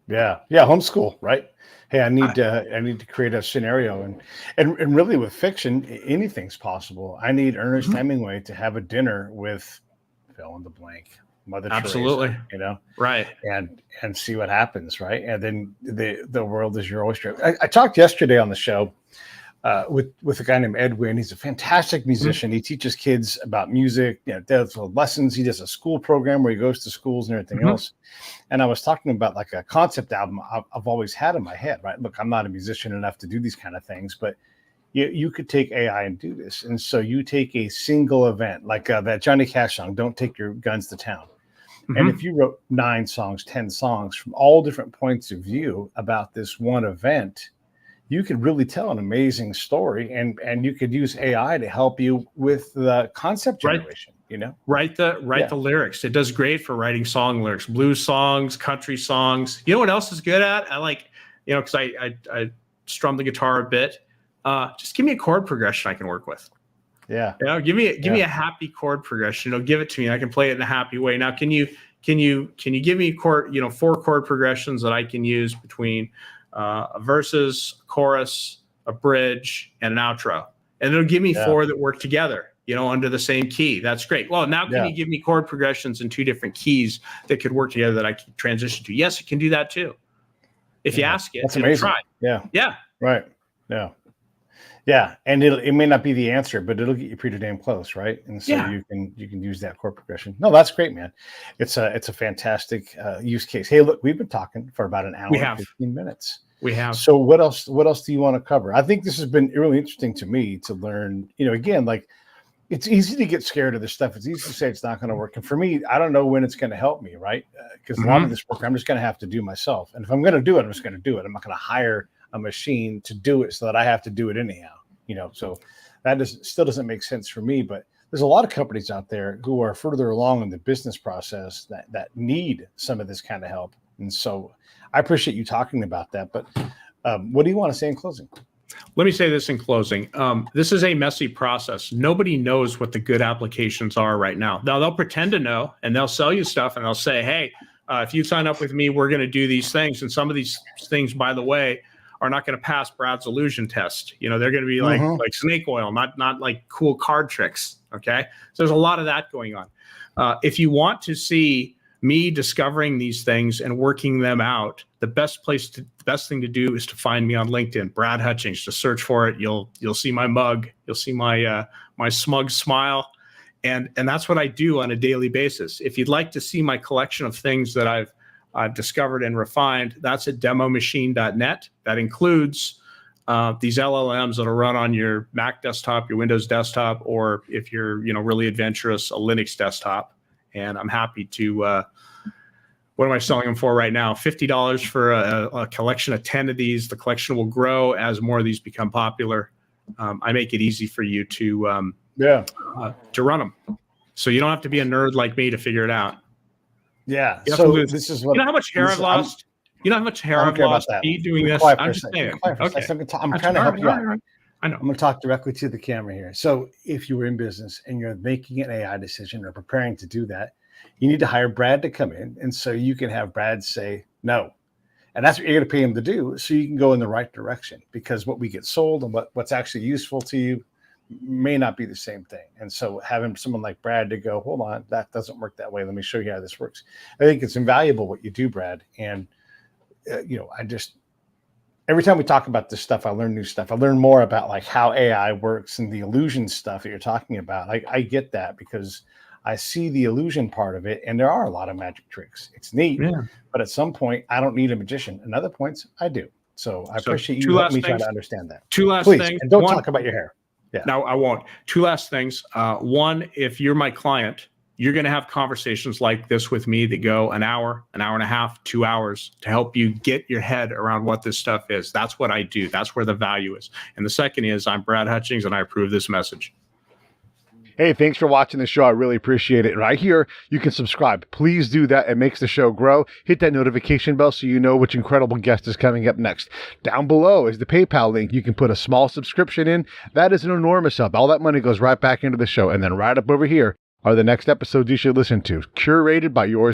Yeah.
Homeschool, right? Hey, I need to create a scenario, and really with fiction, anything's possible. I need Ernest Hemingway to have a dinner with fill in the blank, Mother
Absolutely.
Teresa,
right?
And see what happens, right? And then the world is your oyster. I talked yesterday on the show with a guy named Edwin. He's a fantastic musician. He teaches kids about music, does lessons. He does a school program where he goes to schools and everything else. And I was talking about like a concept album I've always had in my head, right? Look, I'm not a musician enough to do these kind of things, but you could take AI and do this. And so you take a single event, like that Johnny Cash song, Don't Take Your Guns to Town. And if you wrote 9 songs, 10 songs from all different points of view about this one event, you could really tell an amazing story, and you could use AI to help you with the concept generation. Write
the lyrics. It does great for writing song lyrics, blues songs, country songs. You know what else is good at? I like, because I strum the guitar a bit. Just give me a chord progression I can work with.
Yeah.
Give me a happy chord progression. Give it to me. I can play it in a happy way. Now, can you give me 4 chord progressions that I can use between a verses, chorus, a bridge, and an outro, and it'll give me 4 that work together, under the same key. That's great. Well, now can you give me chord progressions in 2 different keys that could work together that I can transition to? Yes, it can do that too. If you ask it,
that's amazing.
Try.
Yeah. Right. Yeah. And it may not be the answer, but it'll get you pretty damn close, right? And so you can use that chord progression. No, that's great, man. It's a fantastic use case. Hey, look, we've been talking for about an hour and 15 minutes.
We have.
So what else do you want to cover? I think this has been really interesting to me to learn, again, like, it's easy to get scared of this stuff. It's easy to say it's not going to work. And for me, I don't know when it's going to help me, right? Because a lot of this work I'm just going to have to do myself. And if I'm going to do it, I'm just going to do it. I'm not going to hire a machine to do it so that I have to do it anyhow. So that still doesn't make sense for me. But there's a lot of companies out there who are further along in the business process that need some of this kind of help. And so I appreciate you talking about that. But what do you want to say in closing?
Let me say this in closing. This is a messy process. Nobody knows what the good applications are right now. Now, they'll pretend to know, and they'll sell you stuff, and they'll say, hey, if you sign up with me, we're going to do these things. And some of these things, by the way, are not going to pass Brad's illusion test. They're going to be like snake oil, not like cool card tricks. Okay. So there's a lot of that going on. If you want to see me discovering these things and working them out, the best thing to do is to find me on LinkedIn, Brad Hutchings. Just search for it. You'll see my mug. You'll see my smug smile. And that's what I do on a daily basis. If you'd like to see my collection of things that I've discovered and refined, that's at demomachine.net. That includes these LLMs that'll run on your Mac desktop, your Windows desktop, or if you're really adventurous, a Linux desktop. And I'm happy to. What am I selling them for right now? $50 for a collection of 10 of these. The collection will grow as more of these become popular. I make it easy for you to run them, so you don't have to be a nerd like me to figure it out.
Yeah. So this is what
how much hair I've lost. How much hair I've lost me doing this. I'm just saying.
Okay. I'm trying to help you out.
I know.
I'm going to talk directly to the camera here. So if you were in business and you're making an AI decision or preparing to do that, you need to hire Brad to come in. And so you can have Brad say no. And that's what you're going to pay him to do, so you can go in the right direction, because what we get sold and what's actually useful to you may not be the same thing. And so having someone like Brad to go, hold on, that doesn't work that way. Let me show you how this works. I think it's invaluable what you do, Brad. And, every time we talk about this stuff, I learn new stuff. I learn more about like how AI works and the illusion stuff that you're talking about. I get that because I see the illusion part of it, and there are a lot of magic tricks. It's neat, but at some point, I don't need a magician. And other points, I do. So I appreciate you letting me try to understand that.
Two last
Please,
things.
and don't talk about your hair. Yeah.
No, I won't. Two last things. One, if you're my client, you're going to have conversations like this with me that go an hour and a half, 2 hours to help you get your head around what this stuff is. That's what I do. That's where the value is. And the second is I'm Brad Hutchings, and I approve this message.
Hey, thanks for watching the show. I really appreciate it. Right here, you can subscribe. Please do that. It makes the show grow. Hit that notification bell so you know which incredible guest is coming up next. Down below is the PayPal link. You can put a small subscription in. That is an enormous help. All that money goes right back into the show. And then right up over here are the next episodes you should listen to, curated by yours